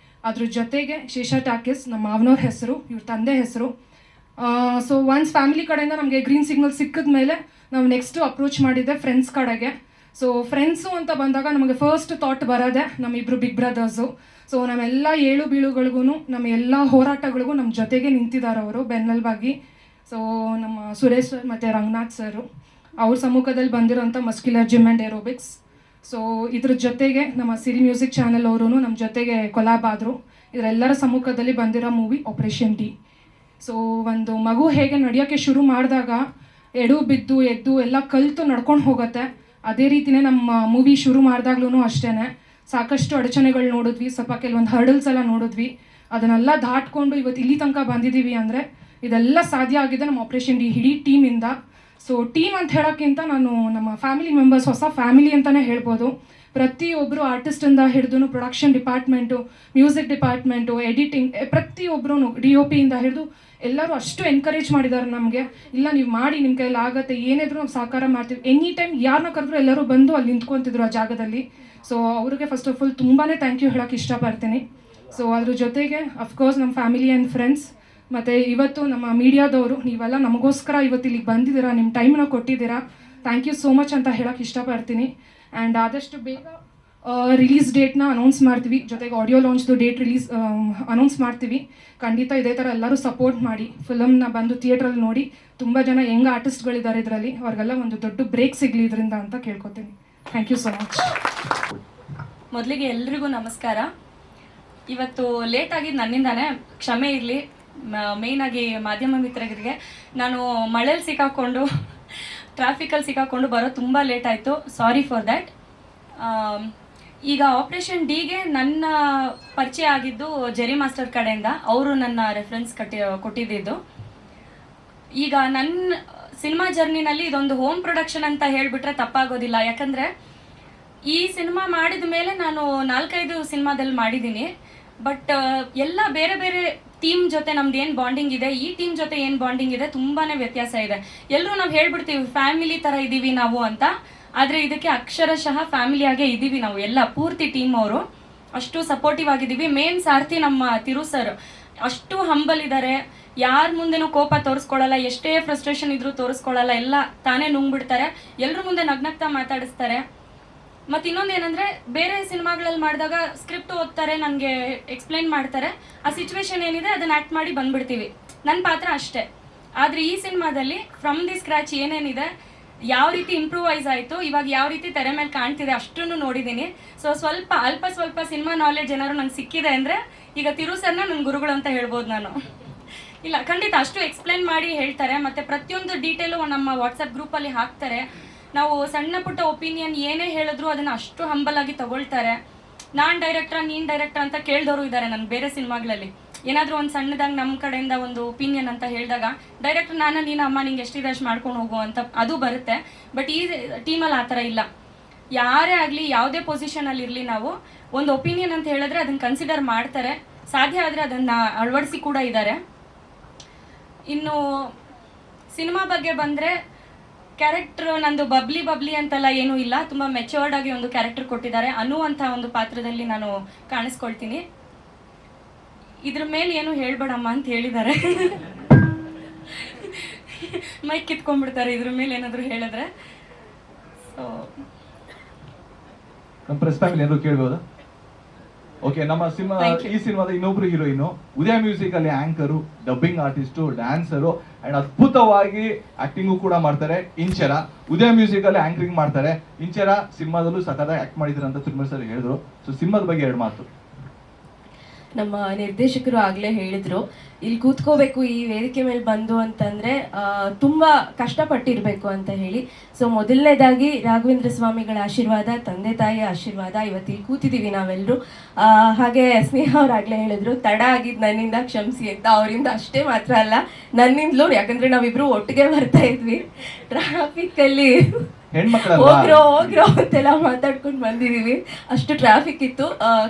ಅದ್ರ ಜೊತೆಗೆ ಶೇಷ ಟಾಕೀಸ್ ನಮ್ಮ ಮಾವನವ್ರ ಹೆಸರು, ಇವ್ರ ತಂದೆ ಹೆಸರು. ಸೊ ಒನ್ಸ್ ಫ್ಯಾಮಿಲಿ ಕಡೆಯಿಂದ ನಮಗೆ ಗ್ರೀನ್ ಸಿಗ್ನಲ್ ಸಿಕ್ಕಿದ ಮೇಲೆ ನಾವು ನೆಕ್ಸ್ಟು ಅಪ್ರೋಚ್ ಮಾಡಿದ್ದೆ ಫ್ರೆಂಡ್ಸ್ ಕಡೆಗೆ. ಸೊ ಫ್ರೆಂಡ್ಸು ಅಂತ ಬಂದಾಗ ನಮಗೆ ಫಸ್ಟ್ ಥಾಟ್ ಬರೋದೆ ನಮ್ಮಿಬ್ಬರು ಬಿಗ್ ಬ್ರದರ್ಸು. ಸೊ ನಮ್ಮೆಲ್ಲ ಏಳು ಬೀಳುಗಳಿಗೂ, ನಮ್ಮ ಎಲ್ಲ ಹೋರಾಟಗಳಿಗೂ ನಮ್ಮ ಜೊತೆಗೆ ನಿಂತಿದ್ದಾರೆ ಅವರು ಬೆನ್ನೆಲುಬಾಗಿ. ಸೊ ನಮ್ಮ ಸುರೇಶ್ ಸರ್ ಮತ್ತು ರಂಗನಾಥ್ ಸರು, ಅವ್ರ ಸಮ್ಮುಖದಲ್ಲಿ ಬಂದಿರೋಂಥ muscular gym and aerobics. So ಇದ್ರ ಜೊತೆಗೆ ನಮ್ಮ ಸಿರಿ ಮ್ಯೂಸಿಕ್ ಚಾನೆಲ್ ಅವರು ನಮ್ಮ ಜೊತೆಗೆ ಕೊಲಾಬ್ ಆದರು. ಇದರೆಲ್ಲರ ಸಮ್ಮುಖದಲ್ಲಿ ಬಂದಿರೋ ಮೂವಿ ಆಪರೇಷನ್ ಡಿ. ಸೊ ಒಂದು ಮಗು ಹೇಗೆ ನಡೆಯೋಕ್ಕೆ ಶುರು ಮಾಡಿದಾಗ ಎಡು ಬಿದ್ದು ಎದ್ದು ಎಲ್ಲ ಕಲಿತು ನಡ್ಕೊಂಡು ಹೋಗುತ್ತೆ, ಅದೇ ರೀತಿಯೇ ನಮ್ಮ ಮೂವಿ ಶುರು ಮಾಡಿದಾಗ್ಲೂ ಅಷ್ಟೇ ಸಾಕಷ್ಟು ಅಡಚಣೆಗಳು ನೋಡಿದ್ವಿ, ಸ್ವಲ್ಪ ಕೆಲವೊಂದು ಹರ್ಡಲ್ಸ್ ಎಲ್ಲ ನೋಡಿದ್ವಿ. ಅದನ್ನೆಲ್ಲ ದಾಟ್ಕೊಂಡು ಇವತ್ತು ಇಲ್ಲಿ ತನಕ ಬಂದಿದ್ದೀವಿ ಅಂದರೆ ಇದೆಲ್ಲ ಸಾಧ್ಯ ಆಗಿದೆ ನಮ್ಮ ಆಪರೇಷನ್ ಡಿ ಇಡೀ ಟೀಮಿಂದ. ಸೊ ಟೀಮ್ ಅಂತ ಹೇಳೋಕ್ಕಿಂತ ನಾನು ನಮ್ಮ ಫ್ಯಾಮಿಲಿ ಮೆಂಬರ್ಸ್, ಹೊಸ ಫ್ಯಾಮಿಲಿ ಅಂತಲೇ ಹೇಳ್ಬೋದು. ಪ್ರತಿಯೊಬ್ಬರು ಆರ್ಟಿಸ್ಟಿಂದ ಹಿಡಿದು production department, music department, editing, ಪ್ರತಿಯೊಬ್ಬರು DOP ಇಂದ ಹಿಡಿದು ಎಲ್ಲರೂ ಅಷ್ಟು ಎನ್ಕರೇಜ್ ಮಾಡಿದ್ದಾರೆ ನಮಗೆ. ಇಲ್ಲ ನೀವು ಮಾಡಿ, ನಿಮ್ಮ ಕೈಯಲ್ಲಿ ಆಗುತ್ತೆ, ಏನಿದ್ರು ನಾವು ಸಹಕಾರ ಮಾಡ್ತೀವಿ. ಎನಿ ಟೈಮ್ ಯಾರನ್ನ ಕರೆದ್ರು ಎಲ್ಲರೂ ಬಂದು ಅಲ್ಲಿ ನಿಂತ್ಕೊತಿದ್ರು ಆ ಜಾಗದಲ್ಲಿ. ಸೊ ಅವ್ರಿಗೆ ಫಸ್ಟ್ ಆಫ್ ಆಲ್ ತುಂಬಾ ಥ್ಯಾಂಕ್ ಯು ಹೇಳೋಕ್ಕೆ ಇಷ್ಟಪಡ್ತೀನಿ. ಸೊ ಅದ್ರ ಜೊತೆಗೆ ಅಫ್ಕೋರ್ಸ್ ನಮ್ಮ ಫ್ಯಾಮಿಲಿ ಆ್ಯಂಡ್ ಫ್ರೆಂಡ್ಸ್, ಮತ್ತು ಇವತ್ತು ನಮ್ಮ ಮೀಡಿಯಾದವರು, ನೀವೆಲ್ಲ ನಮಗೋಸ್ಕರ ಇವತ್ತು ಇಲ್ಲಿಗೆ ಬಂದಿದ್ದೀರಾ, ನಿಮ್ಮ ಟೈಮ್ನ ಕೊಟ್ಟಿದ್ದೀರಾ, ಥ್ಯಾಂಕ್ ಯು ಸೋ ಮಚ್ ಅಂತ ಹೇಳೋಕ್ಕೆ ಇಷ್ಟಪಡ್ತೀನಿ. ಆ್ಯಂಡ್ ಆದಷ್ಟು ಬೇಗ ರಿಲೀಸ್ ಡೇಟ್ನ ಅನೌನ್ಸ್ ಮಾಡ್ತೀವಿ, ಜೊತೆಗೆ ಆಡಿಯೋ ಲಾಂಚ್ದು ಡೇಟ್ ಅನೌನ್ಸ್ ಮಾಡ್ತೀವಿ. ಖಂಡಿತ ಇದೇ ಥರ ಎಲ್ಲರೂ ಸಪೋರ್ಟ್ ಮಾಡಿ, ಫಿಲಮ್ನ ಬಂದು ಥಿಯೇಟ್ರಲ್ಲಿ ನೋಡಿ. ತುಂಬ ಜನ ಯಂಗ್ ಆರ್ಟಿಸ್ಟ್ಗಳಿದ್ದಾರೆ ಇದರಲ್ಲಿ, ಅವ್ರಿಗೆಲ್ಲ ಒಂದು ದೊಡ್ಡ ಬ್ರೇಕ್ ಸಿಗಲಿ ಇದರಿಂದ ಅಂತ ಕೇಳ್ಕೊತೀನಿ. Thank you so much. ಮೊದಲಿಗೆ ಎಲ್ರಿಗೂ ನಮಸ್ಕಾರ. ಇವತ್ತು ಲೇಟ್ ಆಗಿದ್ದು ನನ್ನಿಂದಾನೇ, ಕ್ಷಮೆ ಇರಲಿ. ಮೇಯ್ನಾಗಿ ಮಾಧ್ಯಮ ಮಿತ್ರರಿಗೆ, ನಾನು ಮಳೇಲಿ ಸಿಕ್ಕಾಕೊಂಡು ಟ್ರಾಫಿಕಲ್ಲಿ ಸಿಕ್ಕಾಕೊಂಡು ಬರೋದು ತುಂಬ ಲೇಟ್ ಆಯಿತು, ಸಾರಿ ಫಾರ್ ದ್ಯಾಟ್. ಈಗ ಆಪ್ರೇಷನ್ ಡಿಗೆ ನನ್ನ ಪರಿಚಯ ಆಗಿದ್ದು ಜೆರಿ ಮಾಸ್ಟರ್ ಕಡೆಯಿಂದ, ಅವರು ನನ್ನ ರೆಫರೆನ್ಸ್ ಕೊಟ್ಟಿದ್ದು. ಈಗ ನನ್ನ ಸಿನಿಮಾ ಜರ್ನಿನಲ್ಲಿ ಇದೊಂದು ಹೋಮ್ ಪ್ರೊಡಕ್ಷನ್ ಅಂತ ಹೇಳಿಬಿಟ್ರೆ ತಪ್ಪಾಗೋದಿಲ್ಲ. ಯಾಕಂದರೆ ಈ ಸಿನಿಮಾ ಮಾಡಿದ ಮೇಲೆ ನಾನು 4-5 ಸಿನಿಮಾದಲ್ಲಿ ಮಾಡಿದ್ದೀನಿ. ಬಟ್ ಎಲ್ಲ ಬೇರೆ ಬೇರೆ ಟೀಮ್ ಜೊತೆ ನಮ್ದು ಏನು ಬಾಂಡಿಂಗ್ ಇದೆ, ಈ ಟೀಮ್ ಜೊತೆ ಏನು ಬಾಂಡಿಂಗ್ ಇದೆ, ತುಂಬಾ ವ್ಯತ್ಯಾಸ ಇದೆ. ಎಲ್ಲರೂ ನಾವು ಹೇಳ್ಬಿಡ್ತೀವಿ ಫ್ಯಾಮಿಲಿ ಥರ ಇದ್ದೀವಿ ನಾವು ಅಂತ, ಆದರೆ ಇದಕ್ಕೆ ಅಕ್ಷರಶಃ ಫ್ಯಾಮಿಲಿಯಾಗೇ ಇದ್ದೀವಿ ನಾವು ಎಲ್ಲ, ಪೂರ್ತಿ ಟೀಮ್ ಅವರು ಅಷ್ಟು ಸಪೋರ್ಟಿವ್ ಆಗಿದ್ದೀವಿ. ಮೇನ್ ಸಾರ್ಥಿ ನಮ್ಮ ತಿರು ಸರ್ ಅಷ್ಟು ಹಂಬಲ್ ಇದ್ದಾರೆ, ಯಾರ ಮುಂದೆನೂ ಕೋಪ ತೋರಿಸ್ಕೊಳ್ಳಲ್ಲ, ಎಷ್ಟೇ ಫ್ರಸ್ಟ್ರೇಷನ್ ಇದ್ರೂ ತೋರಿಸ್ಕೊಳ್ಳಲ್ಲ, ಎಲ್ಲ ತಾನೇ ನುಂಗ್ಬಿಡ್ತಾರೆ, ಎಲ್ಲರ ಮುಂದೆ ನಗ್ನಗ್ತಾ ಮಾತಾಡಿಸ್ತಾರೆ. ಮತ್ತು ಇನ್ನೊಂದು ಏನಂದರೆ ಬೇರೆ ಸಿನಿಮಾಗಳಲ್ಲಿ ಮಾಡಿದಾಗ ಸ್ಕ್ರಿಪ್ಟ್ ಓದ್ತಾರೆ, ನನಗೆ ಎಕ್ಸ್ಪ್ಲೈನ್ ಮಾಡ್ತಾರೆ, ಆ ಸಿಚುವೇಶನ್ ಏನಿದೆ ಅದನ್ನು ಆ್ಯಕ್ಟ್ ಮಾಡಿ ಬಂದ್ಬಿಡ್ತೀವಿ, ನನ್ನ ಪಾತ್ರ ಅಷ್ಟೇ. ಆದರೆ ಈ ಸಿನಿಮಾದಲ್ಲಿ ಫ್ರಮ್ ದಿ ಸ್ಕ್ರ್ಯಾಚ್ ಏನೇನಿದೆ, ಯಾವ ರೀತಿ ಇಂಪ್ರೂವೈಸ್ ಆಯಿತು, ಇವಾಗ ಯಾವ ರೀತಿ ತೆರೆ ಮೇಲೆ ಕಾಣ್ತಿದೆ ಅಷ್ಟನ್ನು ನೋಡಿದ್ದೀನಿ. ಸೊ ಅಲ್ಪ ಸ್ವಲ್ಪ ಸಿನಿಮಾ ನಾಲೆಡ್ಜ್ ಏನಾದ್ರು ನಂಗೆ ಸಿಕ್ಕಿದೆ ಅಂದರೆ ಈಗ ತಿರು ಸರ್ನ ನನ್ನ ಗುರುಗಳು ಅಂತ ಹೇಳ್ಬೋದು ನಾನು. ಇಲ್ಲ ಖಂಡಿತ ಅಷ್ಟು ಎಕ್ಸ್ಪ್ಲೈನ್ ಮಾಡಿ ಹೇಳ್ತಾರೆ, ಮತ್ತು ಪ್ರತಿಯೊಂದು ಡೀಟೇಲು ನಮ್ಮ ವಾಟ್ಸಪ್ ಗ್ರೂಪಲ್ಲಿ ಹಾಕ್ತಾರೆ. ನಾವು ಸಣ್ಣ ಪುಟ್ಟ ಒಪಿನಿಯನ್ ಏನೇ ಹೇಳಿದ್ರು ಅದನ್ನು ಅಷ್ಟು ಹಂಬಲ್ ಆಗಿ ತಗೊಳ್ತಾರೆ. ನಾನು ಡೈರೆಕ್ಟ್ರಾ ನೀನು ಡೈರೆಕ್ಟ್ರಾ ಅಂತ ಕೇಳಿದವರು ಇದ್ದಾರೆ ನನ್ನ ಬೇರೆ ಸಿನಿಮಾಗಳಲ್ಲಿ. ಏನಾದರೂ ಒಂದು ಸಣ್ಣದಾಗಿ ನಮ್ಮ ಕಡೆಯಿಂದ ಒಂದು ಒಪಿನಿಯನ್ ಅಂತ ಹೇಳಿದಾಗ ಡೈರೆಕ್ಟ್ ನೀನು ಅಮ್ಮ ನಿಂಗೆ ಎಷ್ಟಿದೆ ಅಷ್ಟು ಮಾಡ್ಕೊಂಡು ಹೋಗು ಅಂತ ಅದು ಬರುತ್ತೆ. ಬಟ್ ಈ ಟೀಮಲ್ಲಿ ಆ ಥರ ಇಲ್ಲ. ಯಾರೇ ಆಗಲಿ ಯಾವುದೇ ಪೊಸಿಷನಲ್ಲಿರಲಿ, ನಾವು ಒಂದು ಒಪಿನಿಯನ್ ಅಂತ ಹೇಳಿದ್ರೆ ಅದನ್ನು ಕನ್ಸಿಡರ್ ಮಾಡ್ತಾರೆ, ಸಾಧ್ಯ ಆದರೆ ಅದನ್ನು ಅಳವಡಿಸಿ ಕೂಡ ಇದ್ದಾರೆ. ಇನ್ನು ಸಿನಿಮಾ ಬಗ್ಗೆ ಬಂದರೆ ಕ್ಯಾರೆಕ್ಟ್ರ್ ನಂದು ಬಬ್ಲಿ ಅಂತೆಲ್ಲ ಏನೂ ಇಲ್ಲ, ತುಂಬ ಮೆಚೋರ್ಡ್ ಆಗಿ ಒಂದು ಕ್ಯಾರೆಕ್ಟರ್ ಕೊಟ್ಟಿದ್ದಾರೆ. ಅನು ಅಂತ ಒಂದು ಪಾತ್ರದಲ್ಲಿ ನಾನು ಕಾಣಿಸ್ಕೊಳ್ತೀನಿ. ಇದ್ರ ಮೇಲೆ ಏನು ಹೇಳ್ಬೇಡಮ್ಮ ಅಂತ ಹೇಳಿದ್ದಾರೆ. ಮೈಕ್ ಕಿತ್ಕೊಂಡ್ಬಿಡ್ತಾರೆ ಇದ್ರ ಮೇಲೆ ಏನಾದರೂ ಹೇಳಿದ್ರೆ. ಸೊ ನಮ್ಮ ಪ್ರೆಸ್ ಫ್ಯಾಮಿಲಿ ಏನಾದ್ರು ಕೇಳ್ಬೋದಾ? ಓಕೆ, ನಮ್ಮ ಸಿನಿಮಾ ಈ ಸಿನಿಮಾದ ಇನ್ನೊಬ್ರು ಹೀರೋಯಿನ್ ಉದಯ ಮ್ಯೂಸಿಕ್ ಅಲ್ಲಿ anchor, dubbing artist, dancer and ಅದ್ಭುತವಾಗಿ ಆಕ್ಟಿಂಗು ಕೂಡ ಮಾಡ್ತಾರೆ. ಇಂಚರ ಉದಯ ಮ್ಯೂಸಿಕ್ ಅಲ್ಲಿ ಆಂಕರಿಂಗ್ ಮಾಡ್ತಾರೆ. ಇಂಚರ ಸಿನಿಮಾದಲ್ಲೂ ಸಖತ್ತಾಗಿ ಆಕ್ಟ್ ಮಾಡಿದ್ರು ಅಂತ ತಿರುಮಲ ಸರ್ ಹೇಳಿದ್ರು. ಸೊ ಸಿನಿಮಾದ ಬಗ್ಗೆ 2 ಮಾತು. ನಮ್ಮ ನಿರ್ದೇಶಕರು ಆಗಲೇ ಹೇಳಿದ್ರು, ಇಲ್ಲಿ ಕೂತ್ಕೋಬೇಕು ಈ ವೇದಿಕೆ ಮೇಲೆ ಬಂದು ಅಂತಂದರೆ ತುಂಬ ಕಷ್ಟಪಟ್ಟಿರಬೇಕು ಅಂತ ಹೇಳಿ. ಸೊ ಮೊದಲನೇದಾಗಿ ರಾಘವೇಂದ್ರ ಸ್ವಾಮಿಗಳ ಆಶೀರ್ವಾದ, ತಂದೆ ತಾಯಿಯ ಆಶೀರ್ವಾದ, ಇವತ್ತು ಇಲ್ಲಿ ಕೂತಿದ್ದೀವಿ ನಾವೆಲ್ಲರೂ. ಹಾಗೆ ಸ್ನೇಹ ಅವ್ರಾಗಲೇ ಹೇಳಿದ್ರು, ತಡ ಆಗಿದ್ದು ನನ್ನಿಂದ ಕ್ಷಮಿಸಿ ಅಂತ. ಅವರಿಂದ ಅಷ್ಟೇ ಮಾತ್ರ ಅಲ್ಲ, ನನ್ನಿಂದಲೂ, ಯಾಕಂದರೆ ನಾವಿಬ್ಬರು ಒಟ್ಟಿಗೆ ಬರ್ತಾ ಇದ್ವಿ ಟ್ರಾಫಿಕ್ಕಲ್ಲಿ, ಹೋಗ್ರೋ ಅಂತೆಲ್ಲ ಮಾತಾಡ್ಕೊಂಡು ಬಂದಿದ್ದೀವಿ, ಅಷ್ಟು ಟ್ರಾಫಿಕ್ ಇತ್ತು.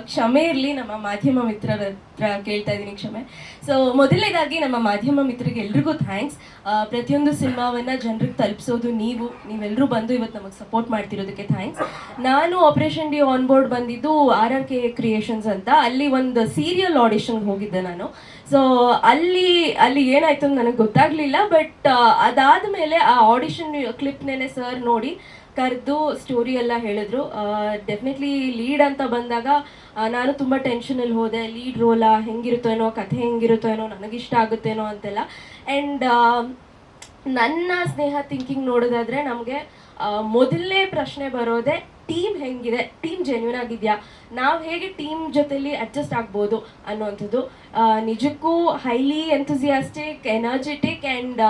ಕ್ಷಮೆ ಇರಲಿ, ನಮ್ಮ ಮಾಧ್ಯಮ ಮಿತ್ರರ ಹತ್ರ ಕೇಳ್ತಾ ಇದ್ದೀನಿ ಕ್ಷಮೆ. ಸೊ ಮೊದಲನೇದಾಗಿ ನಮ್ಮ ಮಾಧ್ಯಮ ಮಿತ್ರರಿಗೆ ಎಲ್ರಿಗೂ ಥ್ಯಾಂಕ್ಸ್. ಪ್ರತಿಯೊಂದು ಸಿನಿಮಾವನ್ನು ಜನರಿಗೆ ತಲುಪಿಸೋದು ನೀವೆಲ್ಲರೂ ಬಂದು ಇವತ್ತು ನಮಗೆ ಸಪೋರ್ಟ್ ಮಾಡ್ತಿರೋದಕ್ಕೆ ಥ್ಯಾಂಕ್ಸ್. ನಾನು ಆಪರೇಷನ್ ಡಿ ಆನ್ ಬೋರ್ಡ್ ಬಂದಿದ್ದು RRK ಕ್ರಿಯೇಷನ್ಸ್ ಅಂತ, ಅಲ್ಲಿ ಒಂದು ಸೀರಿಯಲ್ ಆಡಿಷನ್ಗೆ ಹೋಗಿದ್ದೆ ನಾನು. ಸೊ ಅಲ್ಲಿ ಏನಾಯ್ತು ಅಂತ ನನಗೆ ಗೊತ್ತಾಗಲಿಲ್ಲ. ಬಟ್ ಅದಾದಮೇಲೆ ಆ ಆಡಿಷನ್ ಕ್ಲಿಪ್ನೇ ಸರ್ ನೋಡಿ ಕರೆದು ಸ್ಟೋರಿ ಎಲ್ಲ ಹೇಳಿದ್ರು. ಡೆಫಿನೆಟ್ಲಿ ಲೀಡ್ ಅಂತ ಬಂದಾಗ ನಾನು ತುಂಬ ಟೆನ್ಷನಲ್ಲಿ ಹೋದೆ. ಲೀಡ್ ರೋಲಾ ಹೆಂಗಿರುತ್ತೋ ಏನೋ, ಕಥೆ ಹೆಂಗಿರುತ್ತೋ ಏನೋ, ನನಗಿಷ್ಟ ಆಗುತ್ತೇನೋ ಅಂತೆಲ್ಲ. ಆ್ಯಂಡ್ ನನ್ನ ಸ್ನೇಹ ಥಿಂಕಿಂಗ್ ನೋಡೋದಾದರೆ ನಮಗೆ ಮೊದಲನೇ ಪ್ರಶ್ನೆ ಬರೋದೇ ಟೀಮ್ ಹೆಂಗಿದೆ, ಟೀಮ್ ಜೆನ್ಯೂನ್ ಆಗಿದೆಯಾ, ನಾವು ಹೇಗೆ ಟೀಮ್ ಜೊತೆಲಿ ಅಡ್ಜಸ್ಟ್ ಆಗ್ಬೋದು ಅನ್ನೋವಂಥದ್ದು. ನಿಜಕ್ಕೂ ಹೈಲಿ ಎಂಥೂಸಿಯಾಸ್ಟಿಕ್, ಎನರ್ಜೆಟಿಕ್ ಆ್ಯಂಡ್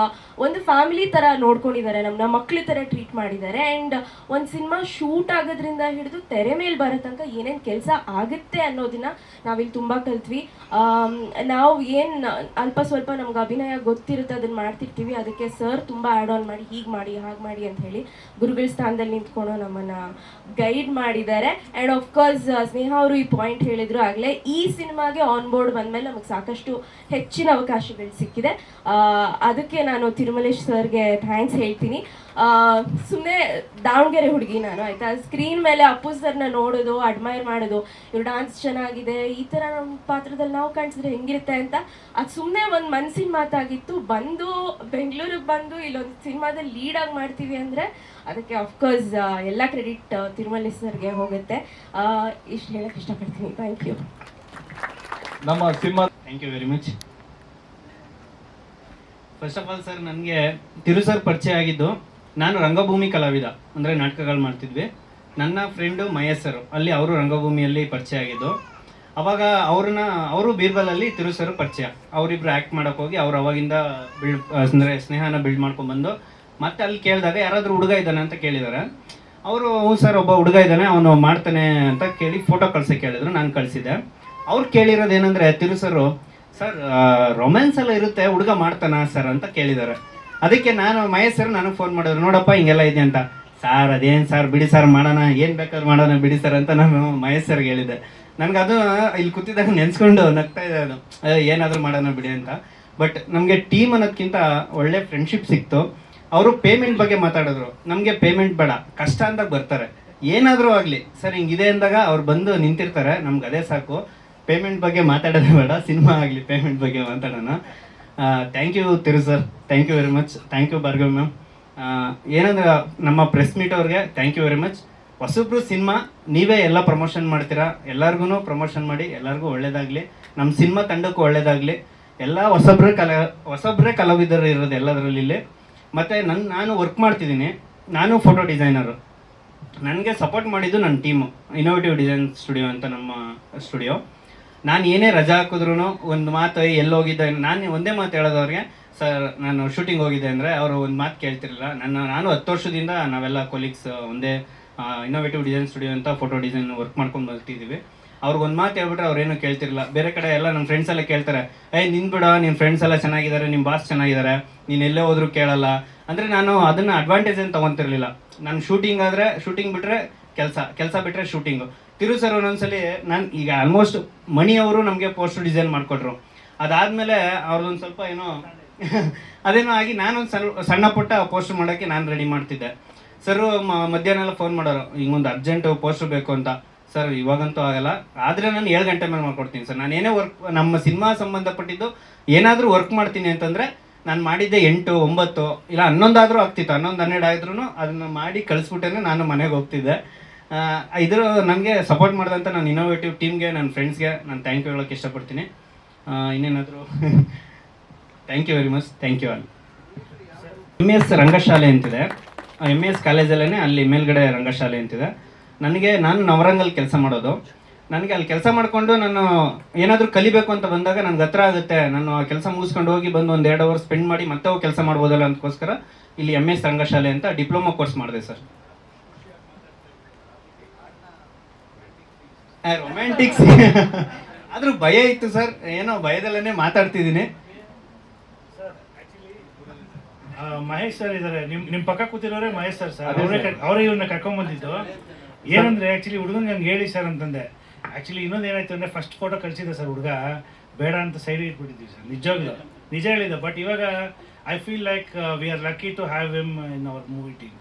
ಒಂದು ಫ್ಯಾಮಿಲಿ ಥರ ನೋಡ್ಕೊಂಡಿದ್ದಾರೆ, ನಮ್ಮ ಮಕ್ಕಳ ಥರ ಟ್ರೀಟ್ ಮಾಡಿದ್ದಾರೆ. ಆ್ಯಂಡ್ ಒಂದು ಸಿನಿಮಾ ಶೂಟ್ ಆಗೋದ್ರಿಂದ ಹಿಡಿದು ತೆರೆ ಮೇಲೆ ಬರೋ ತನಕ ಏನೇನು ಕೆಲಸ ಆಗುತ್ತೆ ಅನ್ನೋದನ್ನ ನಾವಿಲ್ಲಿ ತುಂಬ ಕಲ್ತ್ವಿ. ನಾವು ಏನು ಅಲ್ಪ ಸ್ವಲ್ಪ ನಮ್ಗೆ ಅಭಿನಯ ಗೊತ್ತಿರುತ್ತೆ ಅದನ್ನು ಮಾಡ್ತಿರ್ತೀವಿ, ಅದಕ್ಕೆ ಸರ್ ತುಂಬ ಆ್ಯಡ್ ಆನ್ ಮಾಡಿ ಹೀಗೆ ಮಾಡಿ ಹಾಗೆ ಮಾಡಿ ಅಂತ ಹೇಳಿ ಗುರುಗಳ ಸ್ಥಾನದಲ್ಲಿ ನಿಂತ್ಕೊಂಡು ನಮ್ಮನ್ನು ಗೈಡ್ ಮಾಡಿದ್ದಾರೆ. ಆ್ಯಂಡ್ ಆಫ್ಕೋರ್ಸ್ ಸ್ನೇಹ ಅವರು ಈ ಪಾಯಿಂಟ್ ಹೇಳಿದ್ರು ಆಗಲೇ, ಈ ಸಿನಿಮಾಗೆ ಆನ್ ಬೋರ್ಡ್ ಬಂದಮೇಲೆ ನಮಗೆ ಸಾಕಷ್ಟು ಹೆಚ್ಚಿನ ಅವಕಾಶಗಳು ಸಿಕ್ಕಿದೆ. ಅದಕ್ಕೆ ನಾನು ತಿರುಮಲೇಶ್ ಸರ್ಗೆ ಥ್ಯಾಂಕ್ಸ್ ಹೇಳ್ತೀನಿ. ಸುಮ್ಮನೆ ದಾವಣಗೆರೆ ಹುಡುಗಿ ನಾನು, ಆಯಿತಾ, ಸ್ಕ್ರೀನ್ ಮೇಲೆ ಅಪ್ಪು ಸರ್ನ ನೋಡೋದು, ಅಡ್ಮೈರ್ ಮಾಡೋದು, ಇವ್ರು ಡಾನ್ಸ್ ಚೆನ್ನಾಗಿದೆ, ಈ ಥರ ನಮ್ಮ ಪಾತ್ರದಲ್ಲಿ ನಾವು ಕಾಣಿಸಿದ್ರೆ ಹೆಂಗಿರುತ್ತೆ ಅಂತ, ಅದು ಸುಮ್ಮನೆ ಒಂದು ಮನಸ್ಸಿನ ಮಾತಾಗಿತ್ತು. ಬೆಂಗಳೂರಿಗೆ ಬಂದು ಇಲ್ಲೊಂದು ಸಿನಿಮಾದಲ್ಲಿ ಲೀಡಾಗಿ ಮಾಡ್ತೀವಿ ಅಂದರೆ ಅದಕ್ಕೆ ಆಫ್ಕೋರ್ಸ್ ಎಲ್ಲ ಕ್ರೆಡಿಟ್ ತಿರುಮಲೇಶ್ ಸರ್ಗೆ ಹೋಗುತ್ತೆ. ಇಷ್ಟು ಹೇಳಕ್ಕೆ ಇಷ್ಟಪಡ್ತೀನಿ. Thank you. ನಮ್ಮ cinema thank you very much. First of all sir, ನನಗೆ ತಿರು ಸರ್ ಪರಿಚಯ ಆಗಿದ್ದು, ನಾನು ರಂಗಭೂಮಿ ಕಲಾವಿದ, ಅಂದರೆ ನಾಟಕಗಳು ಮಾಡ್ತಿದ್ವಿ. ನನ್ನ ಫ್ರೆಂಡು ಮಹೇಶ್ ಸರ್, ಅಲ್ಲಿ ಅವರು ರಂಗಭೂಮಿಯಲ್ಲಿ ಪರಿಚಯ ಆಗಿದ್ದು. ಅವಾಗ ಅವರು ಬೀರ್ಬಲಲ್ಲಿ ತಿರು ಸರ್ ಪರಿಚಯ, ಅವರಿಬ್ರು ಆ್ಯಕ್ಟ್ ಮಾಡೋಕೆ ಹೋಗಿ ಅವ್ರು ಅವಾಗಿಂದ ಅಂದರೆ ಸ್ನೇಹನ ಬಿಲ್ಡ್ ಮಾಡ್ಕೊಂಡ್ಬಂದು ಮತ್ತೆ ಅಲ್ಲಿ ಕೇಳಿದಾಗ ಯಾರಾದರೂ ಹುಡುಗ ಇದ್ದಾನೆ ಅಂತ ಕೇಳಿದ್ದಾರೆ. ಅವರು ಸರ್ ಒಬ್ಬ ಹುಡುಗ ಇದ್ದಾನೆ, ಅವನು ಮಾಡ್ತಾನೆ ಅಂತ ಕೇಳಿ ಫೋಟೋ ಕಳ್ಸೋಕೆ ಕೇಳಿದ್ರು, ನಾನು ಕಳಿಸಿದ್ದೆ. ಅವ್ರು ಕೇಳಿರೋದು ಏನಂದರೆ, ತಿರು ಸರ್ ರೊಮ್ಯಾನ್ಸ್ ಎಲ್ಲ ಇರುತ್ತೆ, ಹುಡುಗ ಮಾಡ್ತಾನ ಸರ್ ಅಂತ ಕೇಳಿದ್ದಾರೆ. ಅದಕ್ಕೆ ಮಹೇಶ್ ಸರ್ ನನಗೆ ಫೋನ್ ಮಾಡಿದ್ರು, ನೋಡಪ್ಪ ಹಿಂಗೆಲ್ಲ ಇದೆ ಅಂತ. ಸರ್ ಅದೇನು ಸರ್ ಬಿಡಿ ಸರ್, ಮಾಡೋಣ, ಏನು ಬೇಕಾದ್ರೂ ಮಾಡೋಣ ಬಿಡಿ ಸರ್ ಅಂತ ನಾನು ಮಹೇಶ್ ಸರ್ಗೆ ಹೇಳಿದ್ದೆ. ನನಗದು ಇಲ್ಲಿ ಕೂತಿದ್ದಾಗ ನೆನೆಸ್ಕೊಂಡು ನಗ್ತಾ ಇದೆ, ಅದು ಏನಾದರೂ ಮಾಡೋಣ ಬಿಡಿ ಅಂತ. ಬಟ್ ನಮಗೆ ಟೀಮ್ ಅನ್ನೋದಕ್ಕಿಂತ ಒಳ್ಳೆ ಫ್ರೆಂಡ್ಶಿಪ್ ಸಿಕ್ತು. ಅವರು ಪೇಮೆಂಟ್ ಬಗ್ಗೆ ಮಾತಾಡಿದ್ರು, ನಮಗೆ ಪೇಮೆಂಟ್ ಬೇಡ, ಕಷ್ಟ ಅಂದಾಗ ಬರ್ತಾರೆ, ಏನಾದರೂ ಆಗಲಿ ಸರ್ ಹಿಂಗಿದೆ ಅಂದಾಗ ಅವ್ರು ಬಂದು ನಿಂತಿರ್ತಾರೆ, ನಮ್ಗೆ ಅದೇ ಸಾಕು, ಪೇಮೆಂಟ್ ಬಗ್ಗೆ ಮಾತಾಡೋದೇ ಬೇಡ, ಸಿನಿಮಾ ಆಗಲಿ ಪೇಮೆಂಟ್ ಬಗ್ಗೆ ಮಾತಾಡೋಣ. Thank you Tiru sir, thank you very much. Thank you Bhargavi ma'am. ಏನಂದ್ರೆ ನಮ್ಮ ಪ್ರೆಸ್ ಮೀಟ್ ಅವ್ರಿಗೆ ಥ್ಯಾಂಕ್ ಯು ವೆರಿ ಮಚ್. ಹೊಸಬ್ರು ಸಿನಿಮಾ ನೀವೇ ಎಲ್ಲ ಪ್ರಮೋಷನ್ ಮಾಡ್ತೀರಾ, ಎಲ್ಲರಿಗೂ ಪ್ರಮೋಷನ್ ಮಾಡಿ, ಎಲ್ಲರಿಗೂ ಒಳ್ಳೇದಾಗಲಿ, ನಮ್ಮ ಸಿನಿಮಾ ತಂಡಕ್ಕೂ ಒಳ್ಳೇದಾಗಲಿ. ಎಲ್ಲ ಹೊಸಬ್ರೇ ಕಲಾವಿದರು ಇರೋದು ಎಲ್ಲದರಲ್ಲಿ ಇಲ್ಲಿ. ಮತ್ತು ನಾನು ವರ್ಕ್ ಮಾಡ್ತಿದ್ದೀನಿ, ನಾನು ಫೋಟೋ ಡಿಸೈನರು. ನನಗೆ ಸಪೋರ್ಟ್ ಮಾಡಿದ್ದು ನನ್ನ ಟೀಮು, ಇನ್ನೋವೇಟಿವ್ ಡಿಸೈನ್ ಸ್ಟುಡಿಯೋ ಅಂತ ನಮ್ಮ ಸ್ಟುಡಿಯೋ. ನಾನು ಏನೇ ರಜಾ ಹಾಕಿದ್ರು ಒಂದು ಮಾತು ಎಲ್ಲೋಗಿದ್ದೆ, ನಾನು ಒಂದೇ ಮಾತು ಹೇಳೋದವ್ರಿಗೆ, ಸರ್ ನಾನು ಶೂಟಿಂಗ್ ಹೋಗಿದ್ದೆ ಅಂದರೆ ಅವರು ಒಂದು ಮಾತು ಕೇಳ್ತಿರಲಿಲ್ಲ. ನಾನು 10 ವರ್ಷದಿಂದ ನಾವೆಲ್ಲ ಕೊಲೀಗ್ಸ್ ಒಂದೇ ಇನ್ನೋವೇಟಿವ್ ಡಿಸೈನ್ ಸ್ಟುಡಿಯೋ ಅಂತ ಫೋಟೋ ಡಿಸೈನ್ ವರ್ಕ್ ಮಾಡ್ಕೊಂಡು ಬರ್ತಿದ್ದೀವಿ. ಅವ್ರಿಗೊಂದು ಮಾತು ಹೇಳ್ಬಿಟ್ರೆ ಅವ್ರೇನು ಕೇಳ್ತಿರಲಿಲ್ಲ. ಬೇರೆ ಕಡೆ ಎಲ್ಲ ನಮ್ಮ ಫ್ರೆಂಡ್ಸ್ ಎಲ್ಲ ಕೇಳ್ತಾರೆ, ನಿನ್ನ ಬಿಡ, ನಿನ್ನ ಫ್ರೆಂಡ್ಸ್ ಎಲ್ಲ ಚೆನ್ನಾಗಿದ್ದಾರೆ, ನಿಮ್ಮ ಬಾಸ್ ಚೆನ್ನಾಗಿದ್ದಾರೆ, ನೀನು ಎಲ್ಲೇ ಹೋದ್ರೂ ಕೇಳಲ್ಲ ಅಂದರೆ ನಾನು ಅದನ್ನು ಅಡ್ವಾಂಟೇಜ್ ಏನು ತೊಗೊತಿರ್ಲಿಲ್ಲ. ನಾನು ಶೂಟಿಂಗ್ ಆದರೆ ಶೂಟಿಂಗ್ ಬಿಟ್ಟರೆ ಕೆಲಸ ಬಿಟ್ಟರೆ ಶೂಟಿಂಗು. ತಿರು ಸರ್ ಒಂದೊಂದ್ಸಲಿ ನಾನು ಈಗ ಆಲ್ಮೋಸ್ಟ್ ಮಣಿ ಅವರು ನಮಗೆ ಪೋಸ್ಟರ್ ಡಿಸೈನ್ ಮಾಡಿಕೊಟ್ರು. ಅದಾದಮೇಲೆ ಅವ್ರದ್ದೊಂದು ಸ್ವಲ್ಪ ಏನೋ ಅದೇನೋ ಆಗಿ ನಾನೊಂದು ಸಣ್ಣ ಪುಟ್ಟ ಪೋಸ್ಟರ್ ಮಾಡೋಕ್ಕೆ ನಾನು ರೆಡಿ ಮಾಡ್ತಿದ್ದೆ. ಸರು ಮಧ್ಯಾಹ್ನ ಎಲ್ಲ ಫೋನ್ ಮಾಡೋರು, ಹಿಂಗೊಂದು ಅರ್ಜೆಂಟು ಪೋಸ್ಟರ್ ಬೇಕು ಅಂತ. ಸರ್ ಇವಾಗಂತೂ ಆಗಲ್ಲ, ಆದರೆ ನಾನು 7 ಗಂಟೆ ಮೇಲೆ ಮಾಡ್ಕೊಡ್ತೀನಿ ಸರ್. ನಾನು ಏನೇ ವರ್ಕ್ ನಮ್ಮ ಸಿನಿಮಾ ಸಂಬಂಧಪಟ್ಟಿದ್ದು ಏನಾದರೂ ವರ್ಕ್ ಮಾಡ್ತೀನಿ ಅಂತಂದರೆ ನಾನು ಮಾಡಿದ್ದೆ 8, 9 ಇಲ್ಲ 11 ಆದರೂ ಆಗ್ತಿತ್ತು, 11, 12 ಆದ್ರೂ ಅದನ್ನು ಮಾಡಿ ಕಳಿಸ್ಬಿಟ್ಟೇ ನಾನು ಮನೆಗೆ ಹೋಗ್ತಿದ್ದೆ. ಇದ್ರ ನನಗೆ ಸಪೋರ್ಟ್ ಮಾಡಿದಂಥ ನನ್ನ ಇನ್ನೋವೇಟಿವ್ ಟೀಮ್ಗೆ, ನನ್ನ ಫ್ರೆಂಡ್ಸ್ಗೆ ನಾನು ಥ್ಯಾಂಕ್ ಯು ಹೇಳೋಕ್ಕೆ ಇಷ್ಟಪಡ್ತೀನಿ. ಇನ್ನೇನಾದರೂ thank you very much, thank you all. MS Rangashale ಅಂತಿದೆ, MS ಕಾಲೇಜಲ್ಲೇ ಅಲ್ಲಿ ಮೇಲ್ಗಡೆ ರಂಗಶಾಲೆ ಅಂತಿದೆ. ನಾನು ನವರಂಗಲ್ಲಿ ಕೆಲಸ ಮಾಡೋದು. ನನಗೆ ಅಲ್ಲಿ ಕೆಲಸ ಮಾಡಿಕೊಂಡು ನಾನು ಏನಾದರೂ ಕಲಿಬೇಕು ಅಂತ ಬಂದಾಗ ನನಗೆ ಹತ್ರ ಆಗುತ್ತೆ, ನಾನು ಆ ಕೆಲಸ ಮುಗಿಸ್ಕೊಂಡು ಹೋಗಿ ಬಂದು ಒಂದು 2 ಅವರ್ ಸ್ಪೆಂಡ್ ಮಾಡಿ ಮತ್ತೆ ಹೋಗಿ ಕೆಲಸ ಮಾಡ್ಬೋದಲ್ಲ ಅಂತಕ್ಕೋಸ್ಕರ ಇಲ್ಲಿ MS ರಂಗಶಾಲೆ ಅಂತ ಡಿಪ್ಲೊಮಾ ಕೋರ್ಸ್ ಮಾಡಿದೆ ಸರ್. ರೊಮ್ಯಾಂಟಿಕ್ಸ್ ಆದರೂ ಭಯ ಇತ್ತು ಸರ್, ಏನೋ ಭಯದಲ್ಲೇ ಮಾತಾಡ್ತಿದ್ದೀನಿ. ಮಹೇಶ್ ಸರ್ ಇದ್ದಾರೆ, ನಿಮ್ಮ ಪಕ್ಕ ಕೂತಿರೋರೇ ಮಹೇಶ್ ಸರ್ ಅವರೇ ಇವ್ರನ್ನ ಕರ್ಕೊಂಡ್ಬಂದಿದ್ದು. ಏನಂದ್ರೆ ಆ್ಯಕ್ಚುಲಿ ಹುಡುಗನಿಗೆ ಹಂಗೆ ಹೇಳಿ ಸರ್ ಅಂತಂದೆ. ಆ್ಯಕ್ಚುಲಿ ಇನ್ನೊಂದು ಏನಾಯ್ತು ಅಂದರೆ ಫಸ್ಟ್ ಫೋಟೋ ಕಳಿಸಿದ್ದೆ ಸರ್, ಹುಡುಗ ಬೇಡ ಅಂತ ಸೈಡ್ ಇಟ್ಬಿಟ್ಟಿದ್ವಿ ಸರ್. ನಿಜ ಹೇಳಿದ್ದೆ. ಬಟ್ ಇವಾಗ I feel like we are lucky to have him in our movie team.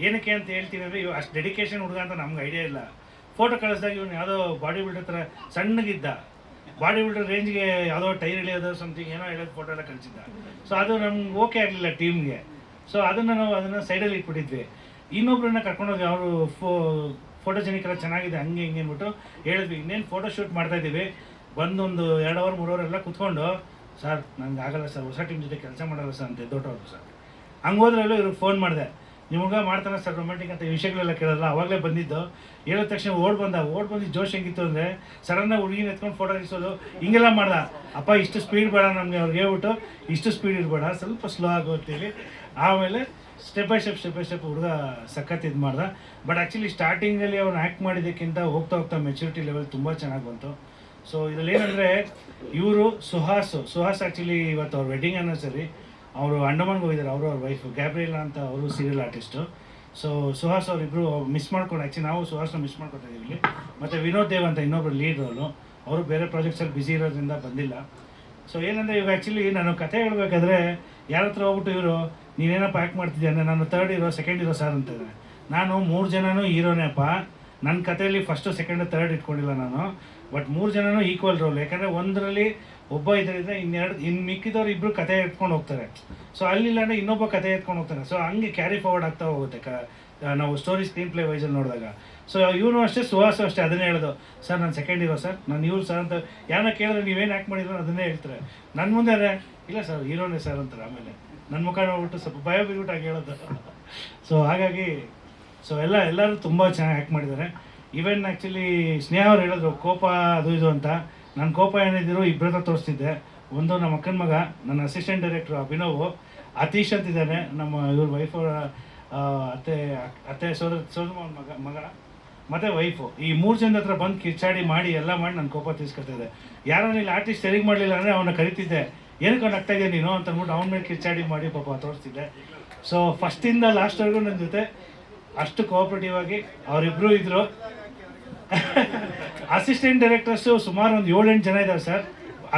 ಏನಕ್ಕೆ ಅಂತ ಹೇಳ್ತೀನಿ ಅಂದರೆ ಇವಾಗ ಅಷ್ಟು ಡೆಡಿಕೇಶನ್ ಹುಡುಗ ಅಂತ ನಮ್ಗೆ ಐಡಿಯಾ ಇಲ್ಲ. ಫೋಟೋ ಕಳಿಸಿದಾಗ ಇವನು ಯಾವುದೋ ಬಾಡಿ ಬಿಲ್ಡರ್ ಥರ ಸಣ್ಣಗಿದ್ದ, ಬಾಡಿ ಬಿಲ್ಡರ್ ರೇಂಜ್ಗೆ ಯಾವುದೋ ಟೈರ್ ಎಳೆಯೋದು ಸಮಥಿಂಗ್ ಏನೋ ಹೇಳೋದು ಫೋಟೋ ಎಲ್ಲ ಕಳಿಸಿದ್ದ. ಸೊ ಅದು ನಮ್ಗೆ ಓಕೆ ಆಗಲಿಲ್ಲ ಟೀಮ್ಗೆ. ಸೊ ಅದನ್ನು ಸೈಡಲ್ಲಿ ಇಟ್ಬಿಟ್ಟಿದ್ವಿ. ಇನ್ನೊಬ್ರನ್ನ ಕರ್ಕೊಂಡೋಗಿ ಅವರು ಫೋಟೋಜೆನಿಕ್ ಎಲ್ಲ ಚೆನ್ನಾಗಿದೆ ಹಂಗೆ ಹಿಂಗೆ ಅಂದ್ಬಿಟ್ಟು ಹೇಳಿದ್ವಿ. ಇನ್ನೇನು ಫೋಟೋ ಶೂಟ್ ಮಾಡ್ತಾಯಿದ್ದೀವಿ, ಬಂದೊಂದು 2 ಅವರ್ 3 ಅವರ್ ಎಲ್ಲ ಕೂತ್ಕೊಂಡು, ಸರ್ ನಂಗೆ ಆಗಲ್ಲ ಸರ್, ಹೊಸ ಟೀಮ್ ಜೊತೆ ಕೆಲಸ ಮಾಡಲ್ಲ ಸರ್ ಅಂತ ದೊಡ್ಡವರು ಸರ್. ಹಂಗೆ ಹೋದ್ರಲ್ಲೂ ಇವ್ರಿಗೆ ಫೋನ್ ಮಾಡಿದೆ, ನಿಮ್ಗೆ ಮಾಡ್ತಾನೆ ಸರ್ ರೊಮ್ಯಾಂಟಿಕ್ ಅಂತ ವಿಷಯಗಳೆಲ್ಲ ಕೇಳಲ್ಲ. ಅವಾಗಲೇ ಬಂದಿದ್ದು, ಹೇಳಿದ ತಕ್ಷಣ ಓಡ್ ಬಂದು ಜೋಶ್ ಹೆಂಗಿತ್ತು ಅಂದರೆ ಸಡನ್ನಾಗಿ ಹುಡುಗಿನ ಎತ್ಕೊಂಡು ಫೋಟೋ ಇರಿಸೋದು ಹಿಂಗೆಲ್ಲ ಮಾಡ್ದ. ಅಪ್ಪ ಇಷ್ಟು ಸ್ಪೀಡ್ ಬೇಡ ನಮಗೆ, ಅವ್ರಿಗೆ ಹೇಳ್ಬಿಟ್ಟು ಇಷ್ಟು ಸ್ಪೀಡ್ ಇರಬೇಡ, ಸ್ವಲ್ಪ ಸ್ಲೋ ಆಗೋಗ್ತೀವಿ. ಆಮೇಲೆ ಸ್ಟೆಪ್ ಬೈ ಸ್ಟೆಪ್ ಹುಡುಗ ಸಖತ್ ಇದು ಮಾಡ್ದ. ಬಟ್ ಆ್ಯಕ್ಚುಲಿ ಸ್ಟಾರ್ಟಿಂಗಲ್ಲಿ ಅವ್ನು ಆ್ಯಕ್ಟ್ ಮಾಡಿದ್ದಕ್ಕಿಂತ ಹೋಗ್ತಾ ಮೆಚುರಿಟಿ ಲೆವೆಲ್ ತುಂಬ ಚೆನ್ನಾಗಿ ಬಂತು. ಸೊ ಇದರಲ್ಲಿ ಏನಂದರೆ ಇವರು ಸುಹಾಸ್ ಆ್ಯಕ್ಚುಲಿ ಇವತ್ತು ಅವ್ರ ವೆಡ್ಡಿಂಗ್ ಆ್ಯನಿವರ್ಸರಿ, ಅವರು ಅಂಡಮಾನ್ಗೆ ಹೋಗಿದ್ದಾರೆ. ಅವ್ರ ವೈಫ್ ಗ್ಯಾಬ್ರಿಯೆಲಾ ಅಂತ ಅವರು ಸೀರಿಯಲ್ ಆರ್ಟಿಸ್ಟು. ಸೊ ಸುಹಾಸ್ ಅವರಿಬ್ಬರು ಮಿಸ್ ಮಾಡ್ಕೊಂಡು, ಆ್ಯಕ್ಚುಲಿ ನಾವು ಸುಹಾಸ್ನ ಮಿಸ್ ಮಾಡ್ಕೊತಿದ್ದೀವಿ ಇಲ್ಲಿ. ಮತ್ತು ವಿನೋದ್ ದೇವ್ ಅಂತ ಇನ್ನೊಬ್ರು ಲೀಡ್ ರೋಲು, ಅವರು ಬೇರೆ ಪ್ರಾಜೆಕ್ಟ್ಸಲ್ಲಿ ಬ್ಯುಸಿ ಇರೋದ್ರಿಂದ ಬಂದಿಲ್ಲ. ಸೊ ಏನಂದರೆ ಇವಾಗ ಆ್ಯಕ್ಚುಲಿ ನಾನು ಕತೆ ಹೇಳಬೇಕಾದ್ರೆ ಯಾರ ಹತ್ರ ಹೋಗ್ಬಿಟ್ಟು ಇವರು ನೀನೇನಪ್ಪ ಆ್ಯಕ್ಟ್ ಮಾಡ್ತಿದ್ದೆ ಅಂದರೆ ನಾನು 3rd hero 2nd hero sir ಅಂತಾರೆ. ನಾನು 3 ಜನನೂ ಹೀರೋನೇಪ್ಪ. ನನ್ನ ಕಥೆಯಲ್ಲಿ 1st, 2nd, 3rd ಇಟ್ಕೊಂಡಿಲ್ಲ ನಾನು. ಬಟ್ 3 ಜನನೂ ಈಕ್ವಲ್ ರೋಲ್. ಯಾಕಂದರೆ ಒಂದರಲ್ಲಿ ಒಬ್ಬ ಇದರಿಂದ ಇನ್ನು ಮಿಕ್ಕಿದವ್ರು ಇಬ್ಬರು ಕತೆ ಎತ್ಕೊಂಡು ಹೋಗ್ತಾರೆ. ಸೊ ಅಲ್ಲಿಲ್ಲ ಅಂದರೆ ಇನ್ನೊಬ್ಬ ಕತೆ ಎತ್ಕೊಂಡು ಹೋಗ್ತಾರೆ. ಸೊ ಹಂಗೆ ಕ್ಯಾರಿ ಫಾರ್ವರ್ಡ್ ಆಗ್ತಾ ಹೋಗುತ್ತೆ ನಾವು ಸ್ಟೋರಿ ಸ್ಕ್ರೀನ್ ಪ್ಲೇ ವೈಸಲ್ಲಿ ನೋಡಿದಾಗ. ಸೊ ಇವನು ಅಷ್ಟೇ, ಸುಹಾಸು ಅಷ್ಟೇ ಅದನ್ನೇ ಹೇಳೋದು, ಸರ್ ನಾನು 2nd ಹೀರೋ ಸರ್, ನಾನು ಇವ್ರು ಸರ್ ಅಂತ. ಯಾರನ್ನ ಕೇಳಿದ್ರೆ ನೀವೇನು ಆ್ಯಕ್ಟ್ ಮಾಡಿದ್ರು ಅದನ್ನೇ ಹೇಳ್ತಾರೆ. ನನ್ನ ಮುಂದೆ ಅದೇ ಇಲ್ಲ ಸರ್ ಹೀರೋನೇ ಸರ್ ಅಂತಾರೆ. ಆಮೇಲೆ ನನ್ನ ಮುಖ ನೋಡ್ಬಿಟ್ಟು ಸ್ವಲ್ಪ ಭಯ ಬಿದ್ಬಿಟ್ಟು ಆಗಿ ಹೇಳೋದು. ಸೊ ಹಾಗಾಗಿ ಎಲ್ಲರೂ ತುಂಬ ಚೆನ್ನಾಗಿ ಆ್ಯಕ್ಟ್ ಮಾಡಿದ್ದಾರೆ. ಈವನ್ ಆ್ಯಕ್ಚುಲಿ ಸ್ನೇಹ ಅವ್ರು ಹೇಳಿದ್ರು ಕೋಪ ಅದು ಇದು ಅಂತ. ನನ್ನ ಕೋಪ ಏನಿದ್ರು ಇಬ್ಬರತ್ರ ತೋರಿಸ್ತಿದ್ದೆ. ಒಂದು ನಮ್ಮ ಅಕ್ಕನ ಮಗ, ನನ್ನ ಅಸಿಸ್ಟೆಂಟ್ ಡೈರೆಕ್ಟ್ರು ಅಭಿನವ್, ಅತೀಶ್ ಅಂತಿದ್ದಾನೆ, ನಮ್ಮ ಇವ್ರ ವೈಫ್ ಅವರ ಅತ್ತೆ ಸೋದರಮ್ಮನ ಮಗ ಮತ್ತು ವೈಫು. ಈ 3 ಜನದ ಹತ್ರ ಬಂದು ಕಿಚ್ಚಾಡಿ ಮಾಡಿ ಎಲ್ಲ ಮಾಡಿ ನನ್ನ ಕೋಪ ತೀರ್ಸ್ಕೊತಿದ್ದೆ. ಯಾರನ್ನ ಇಲ್ಲಿ ಆರ್ಟಿಸ್ಟ್ ತೆರಿಗೆ ಮಾಡಲಿಲ್ಲ ಅಂದರೆ ಅವನ್ನ ಕರಿತಿದ್ದೆ, ಏನಕ್ಕೆ ಅವ್ನು ಆಗ್ತಾ ಇದೆಯಾ ನೀನು ಅಂತ ಅಂದ್ಬಿಟ್ಟು ಅವ್ನ ಮೇಲೆ ಕಿಚ್ಚಾಡಿ ಮಾಡಿ ಪಾಪ ತೋರಿಸ್ತಿದ್ದೆ. ಸೊ ಫಸ್ಟಿಂದ ಲಾಸ್ಟ್ವರೆಗೂ ನನ್ನ ಜೊತೆ ಅಷ್ಟು ಕೋಆಪ್ರೇಟಿವ್ ಆಗಿ ಅವರಿಬ್ಬರು ಇದ್ದರು. ಅಸಿಸ್ಟೆಂಟ್ ಡೈರೆಕ್ಟರ್ಸು ಸುಮಾರು ಒಂದು 7-8 ಜನ ಇದ್ದಾರೆ sir.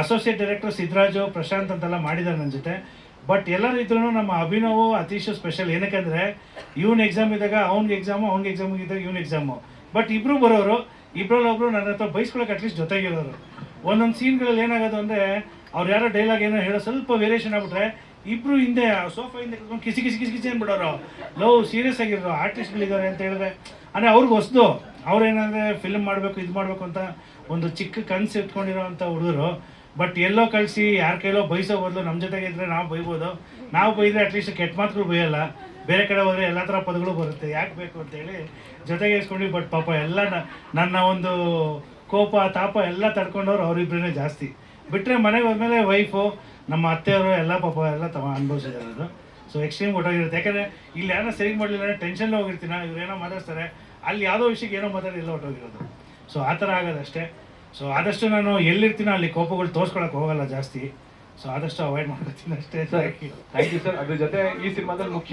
Associate director Siddaraju, Prashanth ಅಂತೆಲ್ಲ ಮಾಡಿದ್ದಾರೆ ನನ್ನ ಜೊತೆ. ಬಟ್ ಎಲ್ಲರೂ ಇದ್ರೂ ನಮ್ಮ ಅಭಿನವ್ ಅತೀಶು ಸ್ಪೆಷಲ್. ಏನಕ್ಕೆ ಇವನ್ ಎಕ್ಸಾಮ್ ಇದ್ದಾಗ ಅವ್ನಿಗೆ ಎಕ್ಸಾಮ್ ಇದ್ದಾಗ ಇವನ್ ಎಕ್ಸಾಮು. ಬಟ್ ಇಬ್ಬರು ಬರೋರು, ಇಬ್ಬರಲ್ಲೊಬ್ರು ನನ್ನ ಹತ್ರ ಬೈಸ್ಕೊಳಕ್ಕೆ ಅಟ್ಲೀಸ್ಟ್ ಜೊತೆಗಿರೋರು. ಒಂದೊಂದು ಸೀನ್ಗಳಲ್ಲಿ ಏನಾಗೋದು ಅಂದರೆ ಅವ್ರು ಯಾರೋ ಡೈಲಾಗ್ ಏನೋ ಹೇಳೋ ಸ್ವಲ್ಪ ವೇರಿಯೇಷನ್ ಆಗ್ಬಿಟ್ರೆ ಇಬ್ರು ಹಿಂದೆ ಸೋಫಾ ಹಿಂದೆ ಕುತ್ಕೊಂಡು ಕಿಸಿ ಕಿಸಿ ಕಿಸಿ ಕಿಸಿ ಅಂದ್ಬಿಡೋರು. ಲವ್ ಸೀರಿಯಸ್ ಆಗಿರೋ ಆರ್ಟಿಸ್ಟ್ಗಳಿದ್ದಾರೆ ಅಂತ ಹೇಳಿದ್ರೆ ಅಂದರೆ ಅವ್ರಿಗೆ ಹೊಸದು. ಅವ್ರೇನಂದರೆ ಫಿಲ್ಮ್ ಮಾಡಬೇಕು ಇದು ಮಾಡಬೇಕು ಅಂತ ಒಂದು ಚಿಕ್ಕ ಕನಸು ಇಟ್ಕೊಂಡಿರೋ ಅಂಥ ಹುಡುಗರು. ಬಟ್ ಎಲ್ಲೋ ಕಳಿಸಿ ಯಾರ ಕೈಲೋ ಬೈಸೋ ಬದಲು ನಮ್ಮ ಜೊತೆಗೆ ಇದ್ದರೆ ನಾವು ಬೈಬೋದು. ನಾವು ಬೈದರೆ ಅಟ್ಲೀಸ್ಟ್ ಕೆಟ್ಟ ಮಾತುಗಳು ಬೈಯಲ್ಲ. ಬೇರೆ ಕಡೆ ಹೋದರೆ ಎಲ್ಲ ಥರ ಪದಗಳು ಬರುತ್ತೆ, ಯಾಕೆ ಬೇಕು ಅಂತೇಳಿ ಜೊತೆಗೆ ಇಸ್ಕೊಂಡು. ಬಟ್ ಪಾಪ ಎಲ್ಲ ನನ್ನ ಒಂದು ಕೋಪ ತಾಪ ಎಲ್ಲ ತಡ್ಕೊಂಡವ್ರು ಅವರಿಬ್ಬರೇ ಜಾಸ್ತಿ. ಬಿಟ್ಟರೆ ಮನೆಗೆ ಹೋದ್ಮೇಲೆ ವೈಫು, ನಮ್ಮ ಅತ್ತೆಯವರು ಎಲ್ಲ ಪಾಪ ಎಲ್ಲ ಅನುಭವಿಸಿದ್ದಾರೆ ಅದು. ಸೊ ಎಕ್ಸ್ಟ್ರೀಮ್ ಒಟ್ಟಾಗಿರುತ್ತೆ. ಯಾಕಂದರೆ ಇಲ್ಲಿ ಯಾರೋ ಸರಿ ಮಾಡಲಿಲ್ಲ ಅಂದರೆ ಟೆನ್ಷನ್లో ಹೋಗಿರ್ತೀನಿ. ಇವ್ರೇನೋ ಮಾತಾಡ್ತಾರೆ, ಅಲ್ಲಿ ಯಾವುದೋ ವಿಷಯಕ್ಕೆ ಏನೋ ಮಾತಾಡಿಲ್ಲ ಹೊಟ್ಟೋಗಿರೋದು. ಸೊ ಆ ಥರ ಆಗೋದಷ್ಟೇ. ಸೊ ಆದಷ್ಟು ನಾನು ಎಲ್ಲಿರ್ತೀನೋ ಅಲ್ಲಿ ಕೋಪಗಳು ತೋರಿಸ್ಕೊಳಕ್ಕೆ ಹೋಗಲ್ಲ ಜಾಸ್ತಿ. ಸೊ ಆದಷ್ಟು ಅವಾಯ್ಡ್ ಮಾಡ್ಕೊತೀನಿ ಅಷ್ಟೇ. Thank you sir. ಅದ್ರ ಜೊತೆ ಈ ಸಿನಿಮಾದಲ್ಲಿ ಮುಖ್ಯ